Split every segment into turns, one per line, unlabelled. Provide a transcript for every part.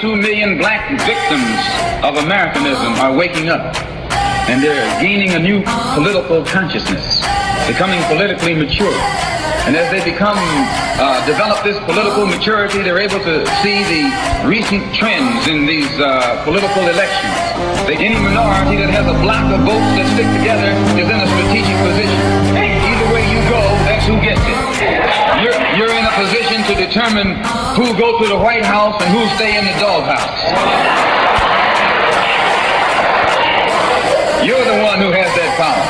22 million black victims of Americanism are waking up, and they're gaining a new political consciousness, becoming politically mature. And as they develop this political maturity, they're able to see the recent trends in these political elections. Any minority that has a block of votes that stick together is in a strategic position. Either way you go, that's who gets it. You're in a position to determine who go to the White House and who stay in the doghouse. You're the one who has that power.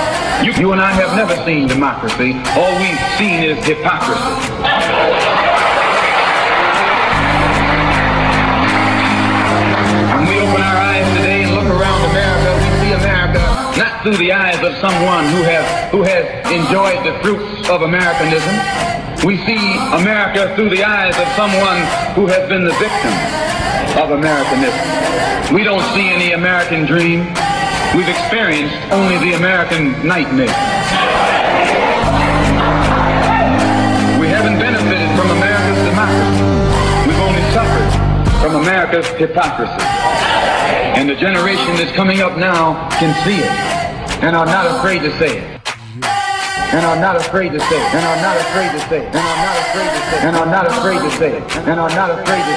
You and I have never seen democracy. All we've seen is hypocrisy. When we open our eyes today and look around America, we see America not through the eyes of someone who has enjoyed the fruits of Americanism. We see America through the eyes of someone who has been the victim of Americanism. We don't see any American dream. We've experienced only the American nightmare. We haven't benefited from America's democracy. We've only suffered from America's hypocrisy. And the generation that's coming up now can see it and are not afraid to say it. And are not afraid to say it. And are not afraid to say it. And are not afraid to say it. And are not afraid to say it. And are not afraid to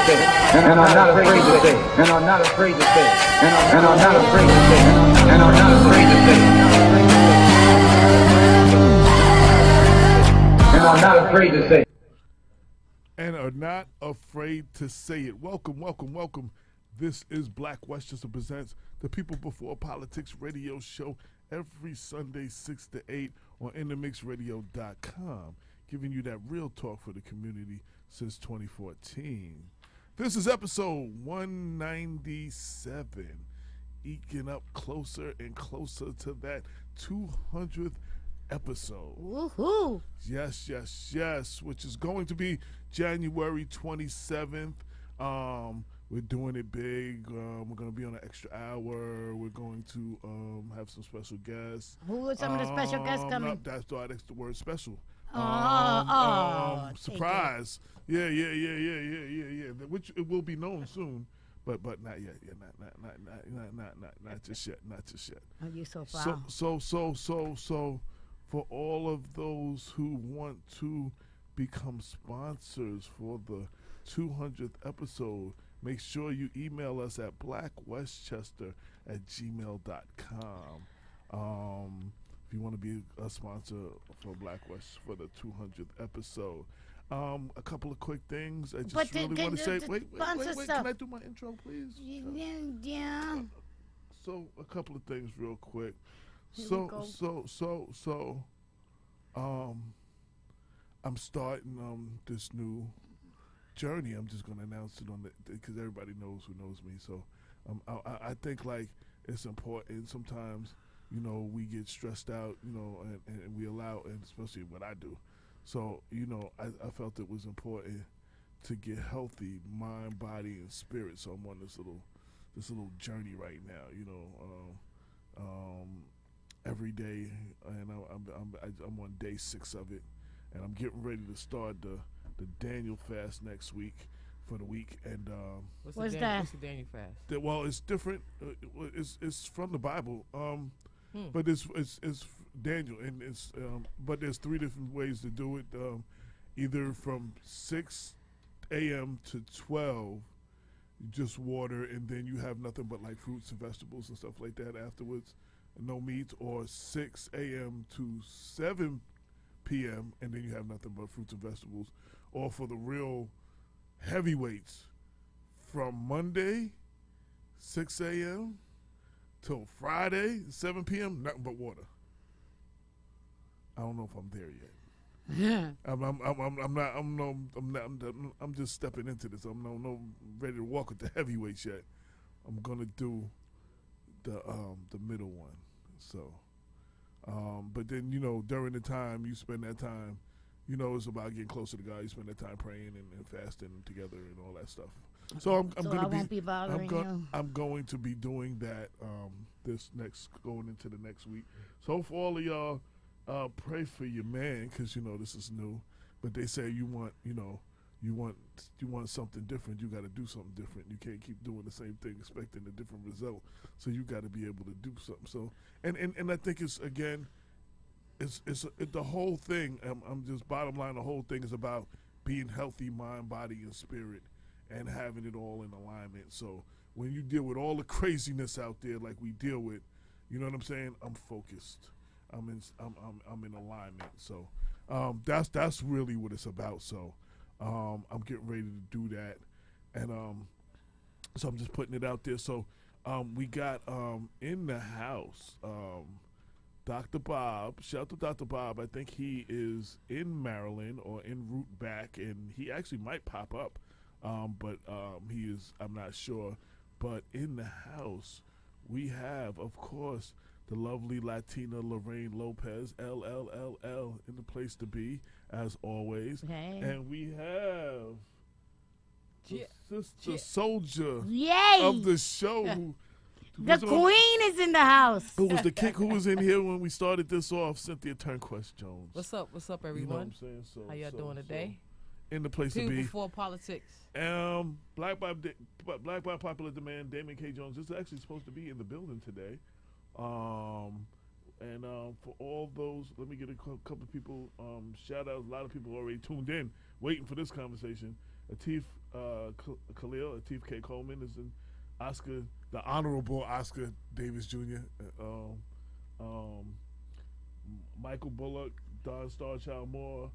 say it. And are not afraid to say it. And are not afraid to say it. And are not afraid to say it. And are not afraid to say it. And are not afraid to say it.
And are not afraid to say it. Welcome, welcome, welcome. This is Black Westchester Presents the People Before Politics radio show every Sunday 6 to 8 on INTHEMIXXRADIO.com, giving you that real talk for the community since 2014. This is episode 197, eking up closer and closer to that 200th episode.
Woohoo!
Yes, yes, yes, which is going to be January 27th. We're doing it big. We're going to be on an extra hour. We're going to have some special guests.
Who are some of the special guests coming?
That's the word special.
Surprise.
Surprise. Yeah. Which it will be known soon, but not yet. Yeah, not just yet. Not just yet.
Oh, you so proud.
So for all of those who want to become sponsors for the 200th episode, make sure you email us at blackwestchester@gmail.com. If you want to be a sponsor for Black West for the 200th episode. A couple of quick things I just really want to say. Wait. Can I do my intro, please?
Yeah.
So a couple of things real quick. I'm starting this new journey. I'm just going to announce it on because everybody knows who knows me. So I think like it's important sometimes, we get stressed out, and we allow, and especially what I do. So, I felt it was important to get healthy mind, body, and spirit. So I'm on this little journey right now, every day, and I'm on day 6 of it, and I'm getting ready to start the Daniel fast next week for the week. And
what's that?
What's the Daniel fast?
Well, it's different. It's from the Bible. But it's Daniel, and it's but there's 3 different ways to do it. Either from 6 a.m. to 12, just water, and then you have nothing but like fruits and vegetables and stuff like that afterwards, no meat, or 6 a.m. to 7 p.m. and then you have nothing but fruits and vegetables. Or for the real heavyweights, from Monday 6 a.m. till Friday 7 p.m. nothing but water. I don't know if I'm there yet.
Yeah.
I'm just stepping into this. I'm not ready to walk with the heavyweights yet. I'm gonna do the middle one. So, but then during the time you spend that time, it's about getting closer to God. You spend that time praying and fasting together and all that stuff. So I'm
won't be bothering you.
I'm going to be doing that going into the next week. So for all of y'all, pray for your man, because this is new. But they say you want you want something different, you got to do something different. You can't keep doing the same thing expecting a different result. So you got to be able to do something. So and I think it's again, it's the whole thing. I'm just bottom line. The whole thing is about being healthy, mind, body, and spirit, and having it all in alignment. So when you deal with all the craziness out there, like we deal with, you know what I'm saying? I'm focused. I'm in alignment. So that's really what it's about. So I'm getting ready to do that, and so I'm just putting it out there. So we got in the house Dr. Bob. Shout out to Dr. Bob. I think he is in Maryland or en route back, and he actually might pop up, but he is. I'm not sure. But in the house, we have, of course, the lovely Latina Lorraine Lopez, LLLL, in the place to be, as always.
Hey.
And we have the sister soldier
Yay!
of the show.
The queen is in the house.
Who was the kick who was in here when we started this off? Cynthia Turnquest Jones.
What's up? What's up, everyone?
You know what I'm saying? So,
how y'all doing today?
In the place to
Two
be.
before politics.
Black by popular demand. Damon K. Jones is actually supposed to be in the building today. And for all those, let me get a couple of people shout outs. A lot of people already tuned in, waiting for this conversation. Atif Khalil, Atif K. Coleman is in. Oscar, the Honorable Oscar Davis Jr., Michael Bullock, Don Starchild Moore,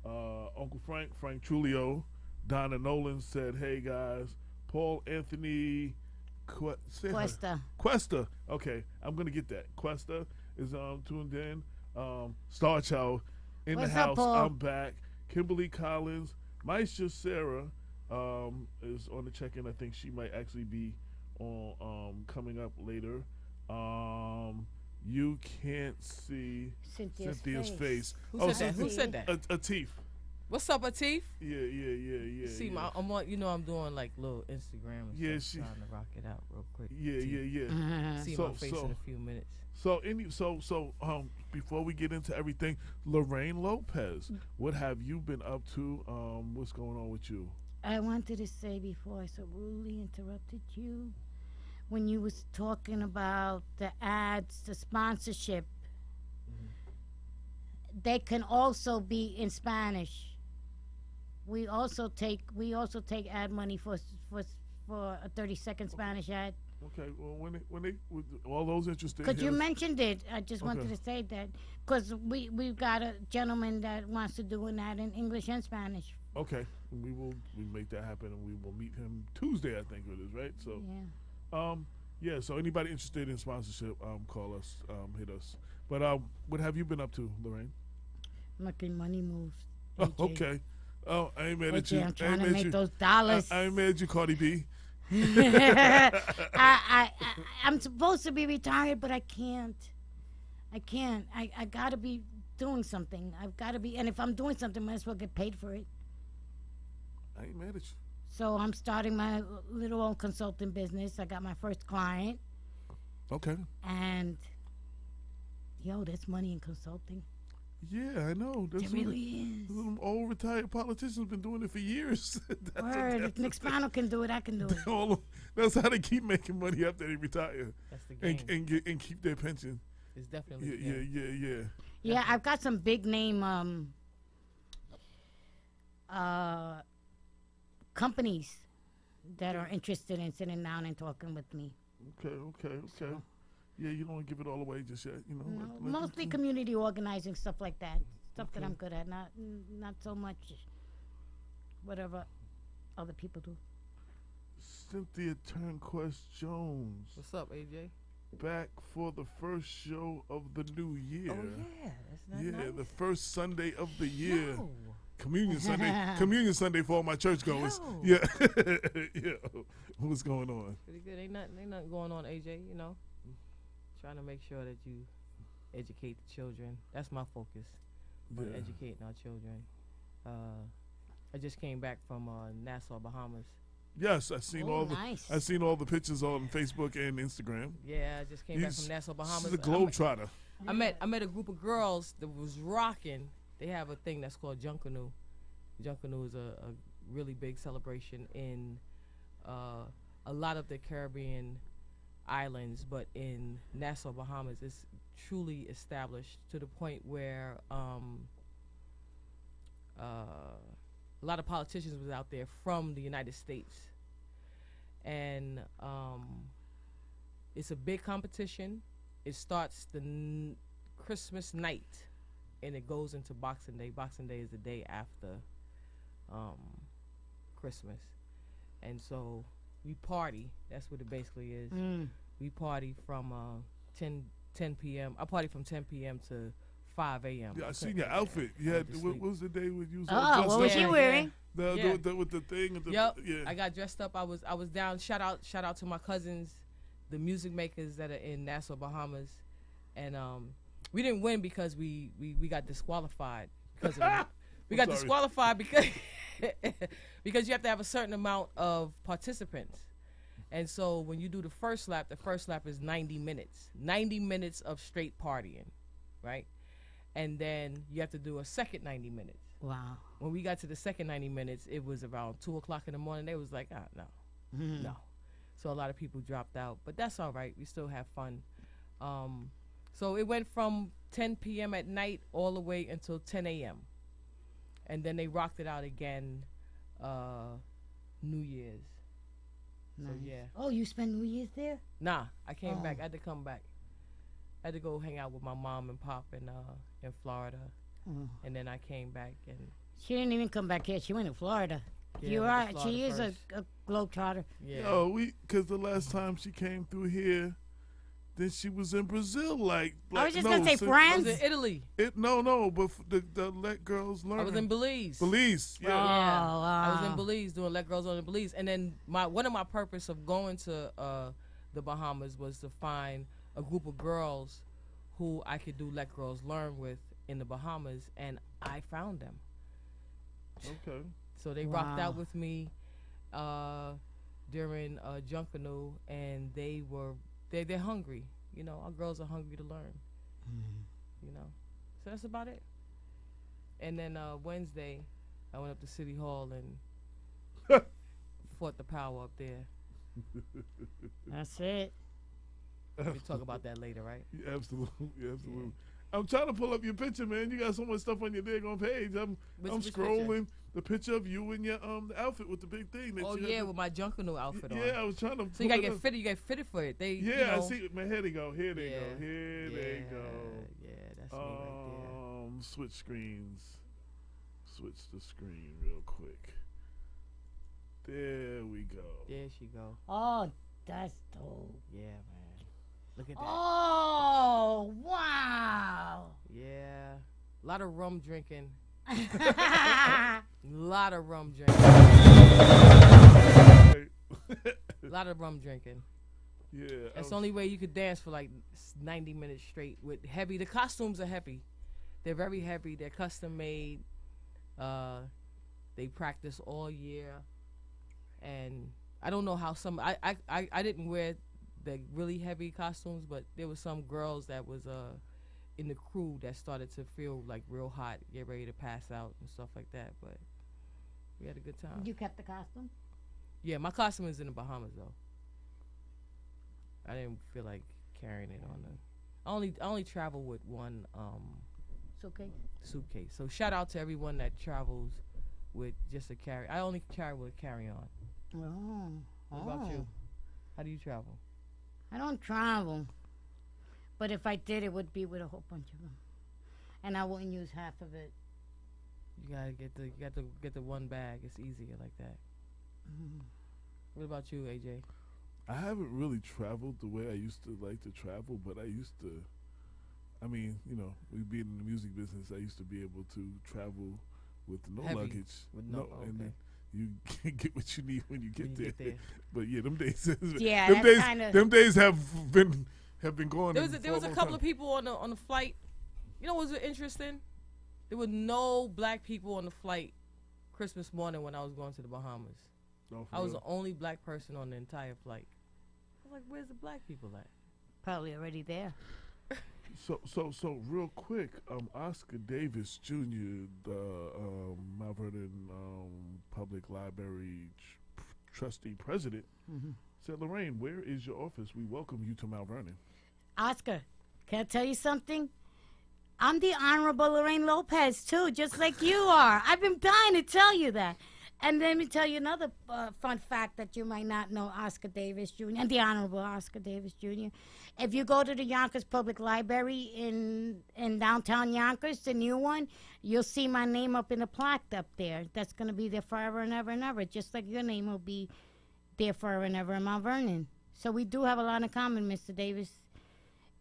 Uncle Frank Trulio, Donna Nolan said, hey guys, Paul Anthony Cuesta. Okay, I'm going to get that. Cuesta is tuned in. Starchild in
What's
the house.
up, Paul?
I'm back. Kimberly Collins, Maisha Sarah is on the check-in. I think she might actually be on coming up later. You can't see Cynthia's face.
Who said that?
Atif.
What's up, Atif?
Yeah.
See, I'm on. You know, I'm doing like little Instagram and stuff, trying to rock it out real quick.
Yeah.
See my face in a few minutes.
So before we get into everything, Lorraine Lopez, what have you been up to? What's going on with you?
I wanted to say before I so rudely interrupted you, when you was talking about the ads, the sponsorship, they can also be in Spanish. We also take ad money for a 30-second Spanish ad.
Okay, well, when they with all those interested,
because you mentioned it, I just wanted to say that because we've got a gentleman that wants to do an ad in English and Spanish.
Okay, we make that happen, and we will meet him Tuesday, I think it is, right? So, yeah. So anybody interested in sponsorship, call us, hit us. But what have you been up to, Lorraine?
Making money moves.
Oh, okay. Oh, I ain't mad at you.
I'm trying to make those dollars.
I ain't mad at you, Cardi B.
I'm supposed to be retired, but I can't. I gotta be doing something. I've got to be, and if I'm doing something, I might as well get paid for it.
I ain't mad at you.
So I'm starting my little old consulting business. I got my first client.
Okay.
And there's money in consulting.
Yeah, I know.
There really is.
Some old retired politicians been doing it for years.
Word. If Nick Spano can do it, I can do it.
That's how they keep making money after they retire.
That's the game.
And keep their pension.
It's definitely the game.
Yeah, I've got some big name companies that are interested in sitting down and talking with me.
Okay. So. Yeah, you don't want to give it all away just yet, you know.
No, mostly community organizing, stuff like that. Stuff that I'm good at, not so much whatever other people do.
Cynthia Turnquest Jones.
What's up, AJ?
Back for the first show of the new year.
Oh yeah, that's not nice.
The first Sunday of the year.
No.
Communion Sunday for all my churchgoers.
No.
Yeah. Yeah. What's going on?
Pretty good. Ain't nothing going on, AJ, you know. Trying to make sure that you educate the children. That's my focus, on educating our children. I just came back from Nassau, Bahamas.
Yes, I've seen all the pictures on Facebook and Instagram.
Yeah, I just came back from Nassau, Bahamas.
She's a globetrotter.
I met a group of girls that was rocking. They have a thing that's called Junkanoo. Junkanoo is a really big celebration in a lot of the Caribbean islands, but in Nassau, Bahamas, it's truly established to the point where a lot of politicians was out there from the United States, and it's a big competition. It starts Christmas night, and it goes into Boxing Day. Boxing Day is the day after Christmas, and so we party. That's what it basically is. We party from 10 p.m. I party from 10 p.m. to 5 a.m.
Yeah, I seen your outfit. You had what was the day when you was
what was you wearing?
With the thing. And the,
yep.
Yeah.
I got dressed up. I was down. Shout out to my cousins, the music makers that are in Nassau, Bahamas, and we didn't win because we got disqualified because of it. We got disqualified because because you have to have a certain amount of participants. And so when you do the first lap is 90 minutes. 90 minutes of straight partying, right? And then you have to do a second 90 minutes.
Wow.
When we got to the second 90 minutes, it was around 2 o'clock in the morning. They was like, no. So a lot of people dropped out. But that's all right. We still have fun. So it went from 10 p.m. at night all the way until 10 a.m. And then they rocked it out again New Year's.
Nice.
So, yeah.
Oh, you spent New Year's there?
Nah, I came back. I had to come back. I had to go hang out with my mom and pop in Florida. And then I came back. And
she didn't even come back here. She went to Florida.
Yeah,
You're right.
Florida
She is
first.
a globetrotter.
Yeah.
Yo, because the last time she came through here, then she was in Brazil. Like
I was just going to say France.
I was in Italy.
But the Let Girls Learn.
I was in Belize.
Belize, yeah.
Oh,
I was
wow.
in Belize doing Let Girls Learn in Belize. And then one of my purpose of going to the Bahamas was to find a group of girls who I could do Let Girls Learn with in the Bahamas, and I found them.
Okay.
So they rocked out with me during Junkanoo, and they're hungry. You know, our girls are hungry to learn. You know, so that's about it. And then Wednesday, I went up to City Hall and fought the power up there.
That's it.
We'll talk about that later, right?
Yeah, absolutely. I'm trying to pull up your picture, man. You got so much stuff on your daggone page. I'm scrolling the picture of you and your the outfit with the big thing. That
With my Junkanoo outfit on.
Yeah, I was trying to.
So you gotta get fitted. You get fitted for it.
I see. Man, here they go. Here they go.
Yeah, that's me right there.
Switch screens. Switch the screen real quick. There we go.
There she go.
Oh, that's dope.
Yeah, man. Look at that.
Oh, wow.
Yeah. A lot of rum drinking. Lot of rum drinking. A lot of rum drinking.
Yeah.
That's the only way you could dance for like 90 minutes straight with heavy. The costumes are heavy. They're very heavy. They're custom made. They practice all year. And I don't know how some... I didn't wear the really heavy costumes, but there was some girls that was in the crew that started to feel like real hot, get ready to pass out and stuff like that. But we had a good time.
You kept the costume?
Yeah, my costume is in the Bahamas though. I didn't feel like carrying it on the. I only travel with one suitcase. So shout out to everyone that travels with just a carry. I only travel with carry on. What about you? How do you travel?
I don't travel, but if I did, it would be with a whole bunch of them, and I wouldn't use half of it.
You gotta get the one bag. It's easier like that. What about you, AJ?
I haven't really traveled the way I used to like to travel, but I used to. I mean, you know, we being in the music business, I used to be able to travel with no
Heavy.
luggage. And
okay.
you get what you need when you get there. But yeah, them days.
Yeah,
them days have been gone.
There was a couple of people on the flight. You know what was interesting? There were no black people on the flight Christmas morning when I was going to the Bahamas.
No,
I was the only black person on the entire flight. I was like, where's the black people at?
Probably already there.
So real quick, Oscar Davis Jr., the Mount Vernon Public Library trustee president, said, "Lorraine, where is your office? We welcome you to Mount Vernon."
Oscar, can I tell you something? I'm the Honorable Lorraine Lopez, too, just like you are. I've been dying to tell you that. And let me tell you another fun fact that you might not know, Oscar Davis Jr., and the Honorable Oscar Davis Jr. If you go to the Yonkers Public Library in downtown Yonkers, the new one, you'll see my name up in a plaque up there. That's going to be there forever and ever and ever, just like your name will be there forever and ever in Mount Vernon. So we do have a lot in common, Mr. Davis.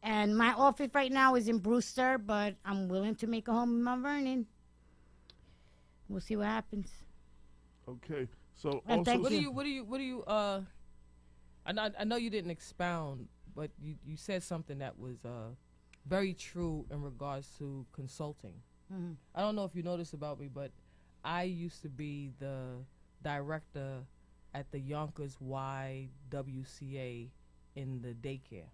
And my office right now is in Brewster, but I'm willing to make a home in Mount Vernon. We'll see what happens.
Okay, so
And
also,
thank
What do
you.
you I know you didn't expound, but you said something that was very true in regards to consulting.
Mm-hmm.
I don't know if you noticed about me, but I used to be the director at the Yonkers YWCA in the daycare.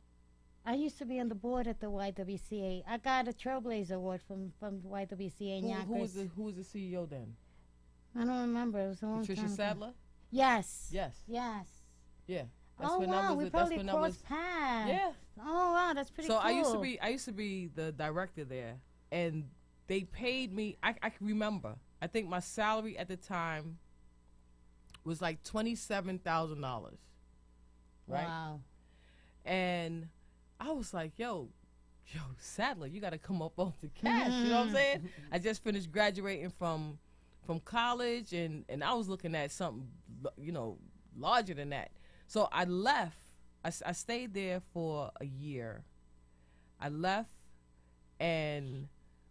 I used to be on the board at the YWCA. I got a Trailblazer Award from the YWCA in Yonkers.
Who was the CEO then?
I don't remember. It was a long
Patricia
time ago.
Sadler?
Yes.
Yes.
Yes.
Yeah.
Oh wow, we probably crossed paths.
Yeah.
Oh wow, that's pretty cool.
So I used to be the director there, and they paid me. I can remember. I think my salary at the time was like $27,000. Right.
Wow.
And I was like, yo, Sadler, you got to come up off the cash. You know what I'm saying? I just finished graduating from college, and I was looking at something, larger than that. So I left. I stayed there for a year. I left, and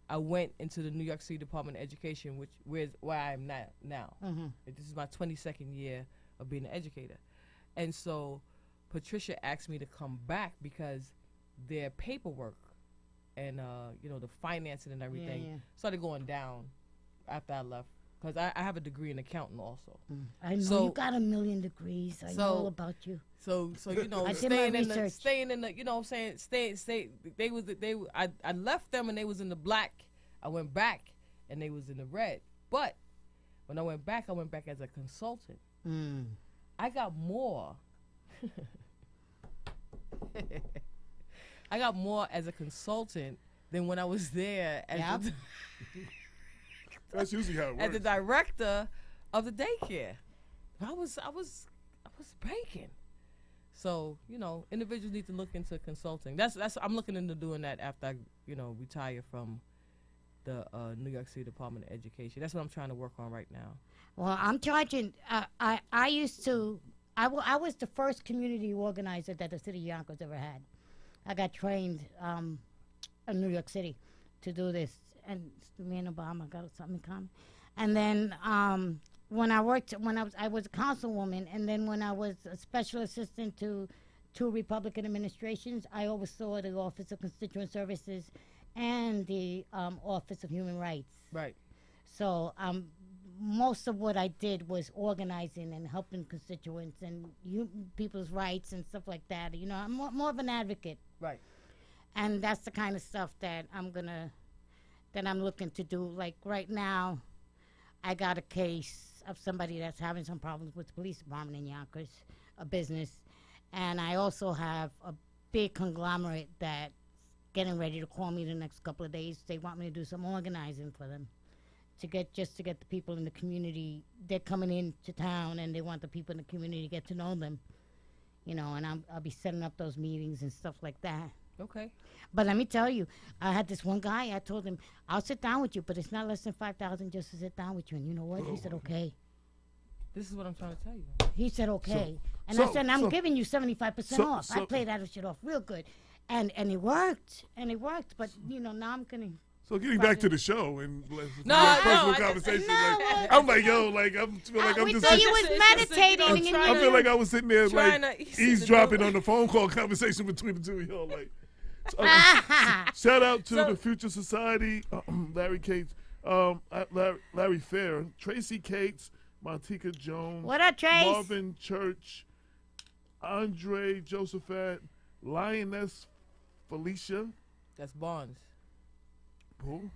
I went into the New York City Department of Education, where I am now.
Mm-hmm.
This is my 22nd year of being an educator. And so Patricia asked me to come back because their paperwork and the financing and everything started going down after I left, because I have a degree in accounting also.
I know you got 1,000,000 degrees. I know all about you.
So
I did my research.
staying in the you know what I'm saying, stay I left them and they was in the black. I went back and they was in the red. But when I went back as a consultant. I got more. I got more as a consultant than when I was there as
that's usually how it works.
as the director of the daycare. I was banking. So, individuals need to look into consulting. That's I'm looking into doing that after I, retire from the New York City Department of Education. That's what I'm trying to work on right now.
Well, I'm charging. I was the first community organizer that the city of Yonkers ever had. I got trained in New York City to do this, and me and Obama got something in common. And then when I was a councilwoman, and then when I was a special assistant to two Republican administrations, I oversaw the Office of Constituent Services and the Office of Human Rights.
Right.
So most of what I did was organizing and helping constituents and people's rights and stuff like that. I'm more of an advocate.
Right.
And that's the kind of stuff that I'm looking to do. Like right now, I got a case of somebody that's having some problems with the police department in Yonkers, a business. And I also have a big conglomerate that's getting ready to call me the next couple of days. They want me to do some organizing for them. To get the people in the community. They're coming into town, and they want the people in the community to get to know them, and I'll be setting up those meetings and stuff like that.
Okay.
But let me tell you, I had this one guy. I told him, I'll sit down with you, but it's not less than $5,000 just to sit down with you. And you know what? He said, okay.
This is what I'm trying to tell you.
He said, okay. I said, I'm giving you 75% off. I played that shit off real good, and it worked. But now I'm gonna.
So getting back to the show and
personal
conversation, I'm like, yo, I'm feel like I'm
we
just.
thought you was meditating.
I feel like I was sitting there eavesdropping on the phone call conversation between the two of y'all. Shout out to the Future Society, Larry Cates, Larry Fair, Tracy Cates, Montika Jones,
what up, Trace?
Marvin Church, Andre Josephat, Lioness Felicia,
That's Barnes.
Who?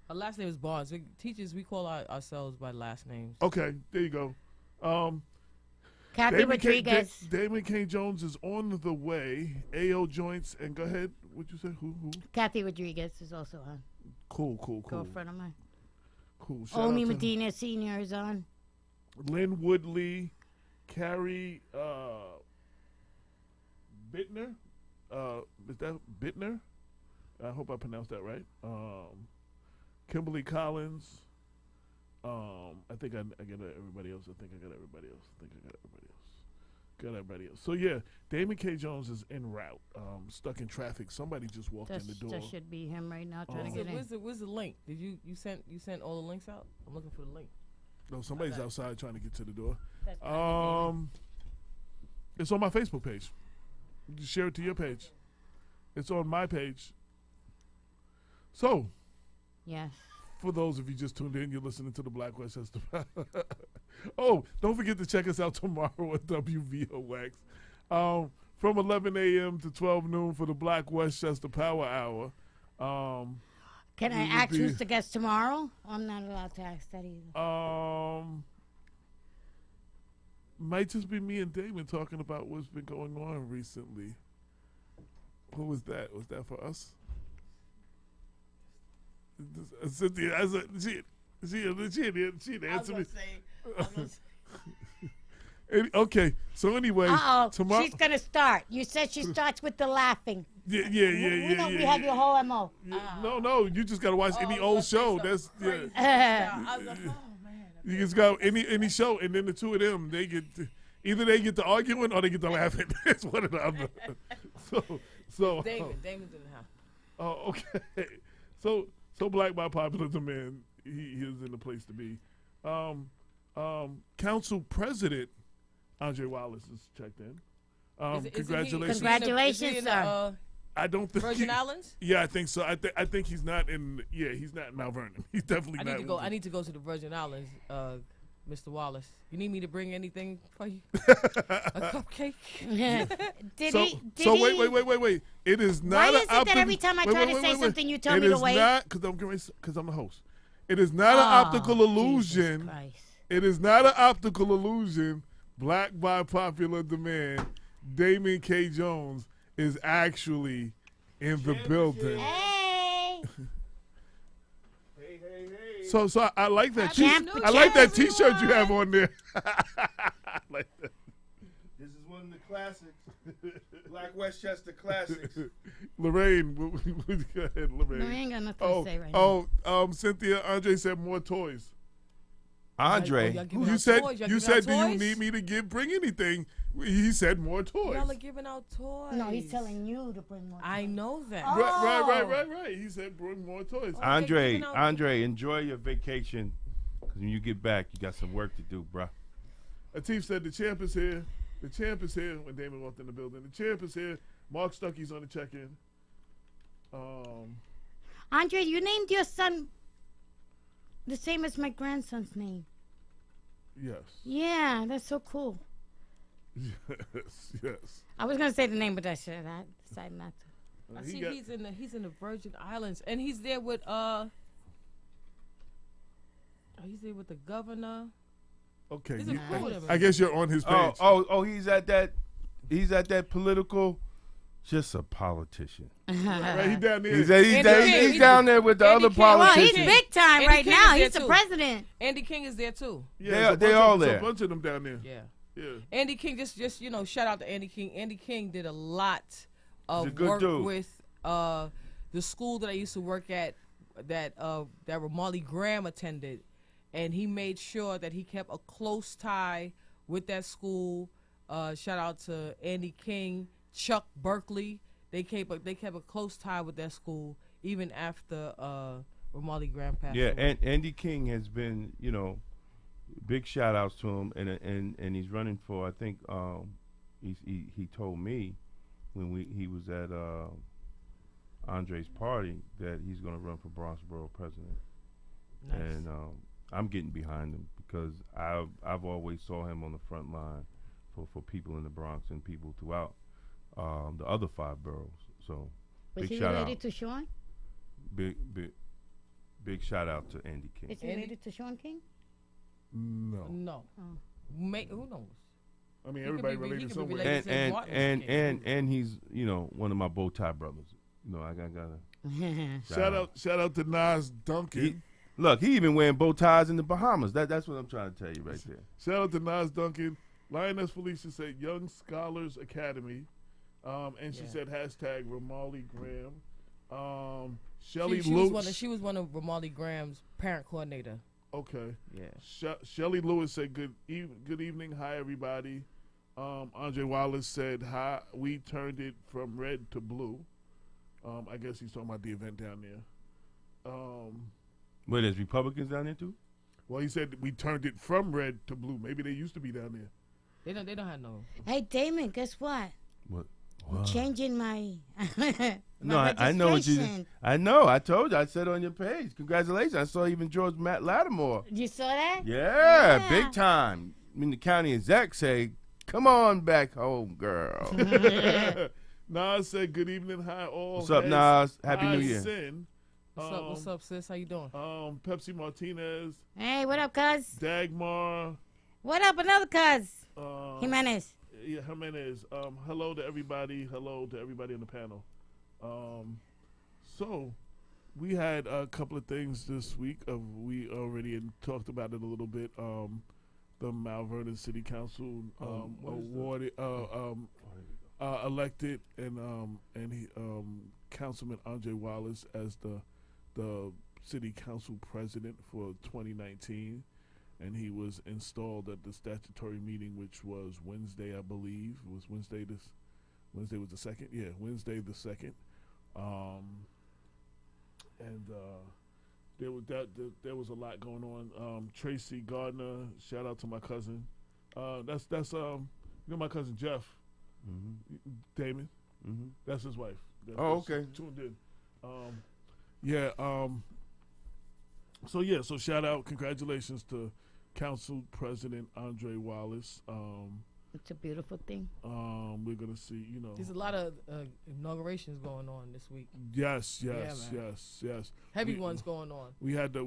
Her last name is Barnes. Teachers, we call ourselves by last names.
Okay, there you go.
Kathy Rodriguez.
Damon K. Jones is on the way. AO Joints, and go ahead. What'd you say? Who?
Kathy Rodriguez is also on.
Cool.
Girlfriend of mine.
Cool. Shout
Omi
out to
Medina Sr. is on.
Lynn Woodley, Carrie Bittner. Is that Bittner? I hope I pronounced that right. Kimberly Collins. I think I got everybody else. Got everybody else. So yeah, Damon K. Jones is en route. Stuck in traffic. Somebody just walked in the door.
That should be him right now trying to get in.
Where's the link? Did you sent all the links out? I'm looking for the link.
No, somebody's outside trying to get to the door.
That's probably
It's on my Facebook page. You just share it to your page. It's on my page. So,
yes.
For those of you just tuned in, you're listening to the Black Westchester Power. Oh, don't forget to check us out tomorrow at WVOX from 11 a.m. to 12 noon for the Black Westchester Power Hour.
Can I ask who's the guest tomorrow? I'm not allowed to ask that either.
Might just be me and Damon talking about what's been going on recently. Who was that? Was that for us? Cynthia, she answered me. Okay, so anyway, tomorrow
she's gonna start. You said she starts with the laughing.
Yeah.
We have your whole MO.
No, you just gotta watch any old show. That's
I was like, oh man.
You just go any show, and then the two of them, they get the arguing or they get the laughing. It's one or the other. So
Damon's in the house.
Oh, okay. So Black by popular demand, he is in the place to be. Council President Andre Wallace is checked in. Congratulations.
Congratulations, sir.
I don't think
Virgin Islands?
Yeah, I think so. I think he's not in. Yeah, he's not in Mount Vernon. He's definitely not.
I need to go to the Virgin Islands, Mr. Wallace. You need me to bring anything for you? A cupcake?
Wait. It is not.
Why is it that every time I try to say something, you tell me to wait?
It is not because I'm the host. It is not an optical illusion. It is not an optical illusion. Black by popular demand, Damon K. Jones is actually in the building.
Hey.
So I like that. I like that T-shirt you have on there. I like that.
This is one of the classics, Black Westchester classics.
Lorraine, go ahead, Lorraine.
Lorraine got nothing to say right now.
Cynthia, Andre said more toys.
Andre,
you said, do you need me to bring anything? He said more toys.
Y'all are giving out toys.
No, he's telling you to bring more toys.
I know that.
Right. He said bring more toys.
Andre, enjoy your vacation. Because when you get back, you got some work to do, bruh.
Atif said the champ is here. The champ is here when Damon walked in the building. The champ is here. Mark Stuckey's on the check-in.
Andre, you named your son the same as my grandson's name.
Yes.
Yeah, that's so cool.
Yes.
I was gonna say the name, but I decided not to.
I see he's in the Virgin Islands, and he's there with he's there with the governor.
Okay,
cool
I guess you're on his page.
He's at that political. Just a politician.
Right, he down there.
He's down there with the other politicians.
Well, he's big time right now. He's the president.
Andy King is there too.
Yeah,
they're all there.
A bunch of them down there.
Yeah. Andy King, just shout out to Andy King. Andy King did a lot of work
dude.
with the school that I used to work at that Ramali Graham attended, and he made sure that he kept a close tie with that school. Shout out to Andy King, Chuck Berkeley. They kept a close tie with that school even after Ramali Graham passed away.
And Andy King has been, big shout outs to him, and he's running for, I think he told me when he was at Andre's party that he's going to run for Bronx Borough president.
Nice.
And I'm getting behind him because I've always saw him on the front line for people in the Bronx and people throughout the other 5 boroughs. So
Was
Big
he
shout
related
out.
to Sean?
Big shout out to Andy King.
Is he related to Sean King?
No.
No.
Oh.
Who knows?
I mean,
He
everybody
could be- he
related
could be
somewhere.
related.
And
Martin
and
Luther
and
King.
and he's one of my bow tie brothers. I gotta
Shout out to Nas Duncan.
Look, he even wearing bow ties in the Bahamas. That's what I'm trying to tell you right there.
Shout out to Nas Duncan. Lioness Felicia said Young Scholars Academy. And she said hashtag Ramali Graham. Shelly Lewis.
She was one of Ramali Graham's parent coordinator.
Okay.
Yeah.
Shelly Lewis said good evening. Hi, everybody. Andre Wallace said, hi. We turned it from red to blue. I guess he's talking about the event down there.
Wait, there's Republicans down there too?
Well, he said we turned it from red to blue. Maybe they used to be down there.
They don't have no.
Hey, Damon, guess what?
What?
I'm changing my.
No, I know what you. I know. I told you. I said on your page. Congratulations. I saw even George Matt Lattimore.
You saw that?
Yeah, big time. I mean, the county exec say, "Come on back home, girl."
Nas said, "Good evening, hi all."
What's up, Nas? Happy New Year.
Sin.
What's up, sis? How you doing?
Pepsi Martinez.
Hey, what up, cuz?
Dagmar.
What up, another cuz? Jimenez.
Yeah, Jimenez. Hello to everybody. Hello to everybody on the panel. So, we had a couple of things this week. We already talked about it a little bit. The Mount Vernon City Council awarded, elected, and he, Councilman Andre Wallace as the city council president for 2019. And he was installed at the statutory meeting, which was Wednesday, I believe. It was Wednesday was the 2nd? Yeah, Wednesday the 2nd. There was a lot going on. Tracy Gardner, shout out to my cousin. That's my cousin Jeff.
Mm-hmm.
Damon.
Mm-hmm.
That's his wife.
Okay.
Tuned in. So shout out, congratulations to Council President Andre Wallace.
It's a beautiful thing.
We're gonna see,
There's a lot of inaugurations going on this week.
Yes.
Heavy ones going on.
We had the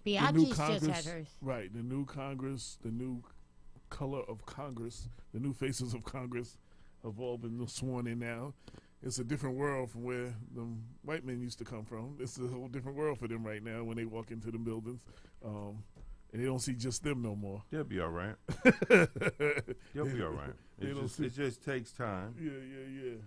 Biaggi's
Congress,
just had hers.
right? The new Congress, the new color of Congress, the new faces of Congress have all been sworn in now. It's a different world from where the white men used to come from. It's a whole different world for them right now when they walk into the buildings. And they don't see just them no more.
They'll be all right. They'll be all right. It just takes time.
Yeah.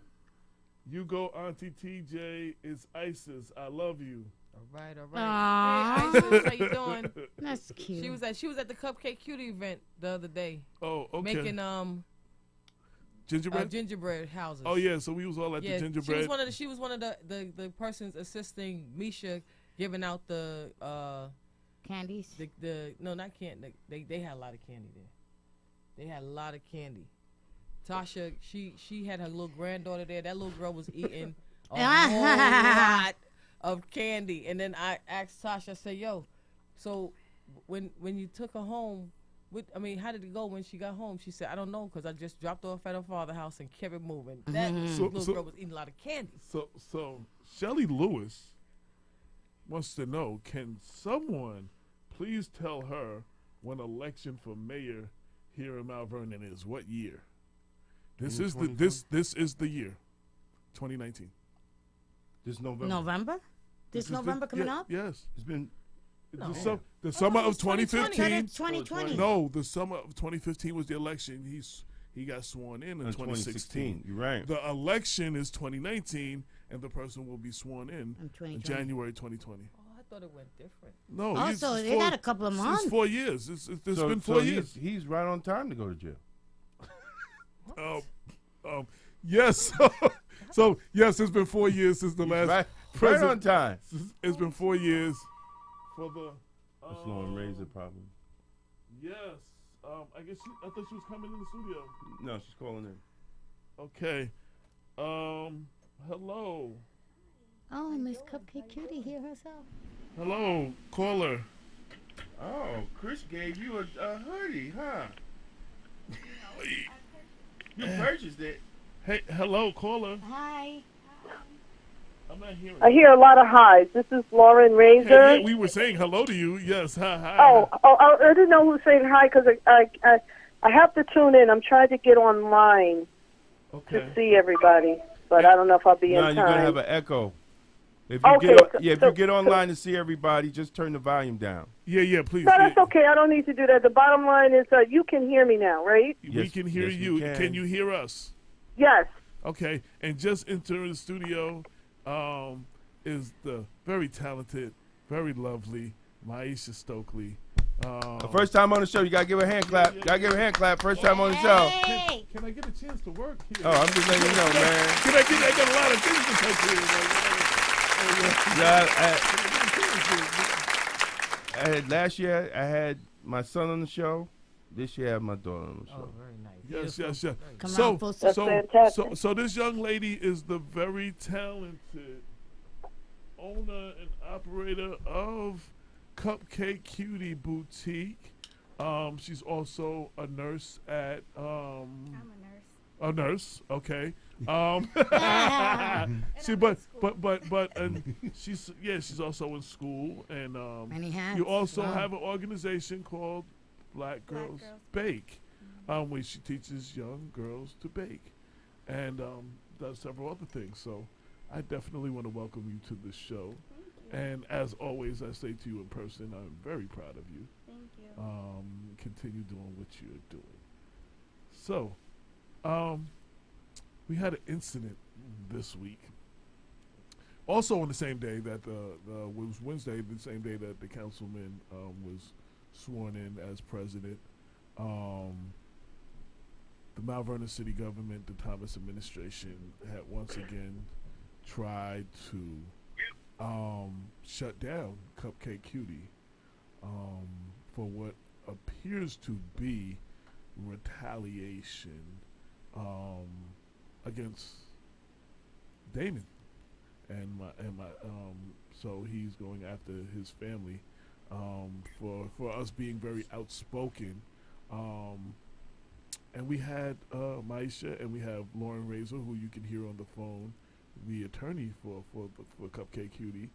You go, Auntie TJ. It's ISIS. I love you.
All right.
Aww.
Hey, Isis, how you doing?
That's cute.
She was at the Cupcake Cutie event the other day.
Oh, okay.
Making
gingerbread?
Gingerbread houses.
Oh yeah, so we was all at the gingerbread.
She was one of the persons assisting Misha giving out the
candies.
No, not candy. They had a lot of candy there. They had a lot of candy. Tasha, she had her little granddaughter there. That little girl was eating a whole lot of candy. And then I asked Tasha, I said, "Yo, so when you took her home, how did it go when she got home?" She said, "I don't know, because I just dropped off at her father's house and kept it moving." That little girl was eating a lot of candy.
So Shelly Lewis wants to know, can someone please tell her when election for mayor here in Mount Vernon is? What year? This is the year, 2019.
This November.
November? This November coming up?
Yes.
It's been
the summer of 2015.
2020.
No, the summer of 2015 was the election. He got sworn in 2016.
You're right.
The election is 2019, and the person will be sworn in January 2020.
I thought it went different.
No.
Also, they got a couple of months.
It's 4 years. It's been 4 years.
He's right on time to go to jail.
Yes. So yes, it's been 4 years since the last
right on time.
It's been 4 years for the.
That's Lauren Razor problem.
Yes. I thought she was coming in the studio.
No, she's calling in.
Okay. Hello.
Oh, Miss Cupcake Cutie here herself.
Hello, caller.
Oh, Chris gave you a hoodie, huh? You purchased it.
Hey, hello, caller.
Hi.
I'm not hearing.
I hear a lot of highs. This is Lauren Razor.
Hey, yeah, we were saying hello to you. Yes, hi.
I didn't know who was saying hi because I have to tune in. I'm trying to get online to see everybody, but I don't know if I'll be in time.
You're gonna have an echo. If you if you get online to see everybody, just turn the volume down.
Yeah, please.
No, that's okay. I don't need to do that. The bottom line is you can hear me now, right?
We can hear you. Can you hear us?
Yes.
Okay, and just entering the studio is the very talented, very lovely Maisha Stokely.
The first time on the show, you gotta give her a hand clap. Gotta give her a hand clap. First time on the show.
Can I get a chance to work here?
Oh, I'm just letting you know, man.
I got a lot of things to touch here.
I had last year. I had my son on the show. This year, I have my daughter on the show.
Oh, very nice.
Yes. So this young lady is the very talented owner and operator of Cupcake Cutie Boutique. She's also a nurse at.
I'm
a nurse. Okay. She's also in school, and
Many hats.
you also have an organization called Black Girls Bake, where she teaches young girls to bake, and does several other things. So, I definitely want to welcome you to the show. And as always, I say to you in person, I'm very proud of you.
Thank you.
Continue doing what you're doing. So, we had an incident this week. Also on the same day that it was Wednesday, the same day that the councilman was sworn in as president. The Mount Vernon city government, the Thomas administration, had once again tried to shut down Cupcake Cutie for what appears to be retaliation against Damon and my so he's going after his family for us being very outspoken, and we had Maisha and we have Lauren Razor, who you can hear on the phone, the attorney for Cupcake Cutie,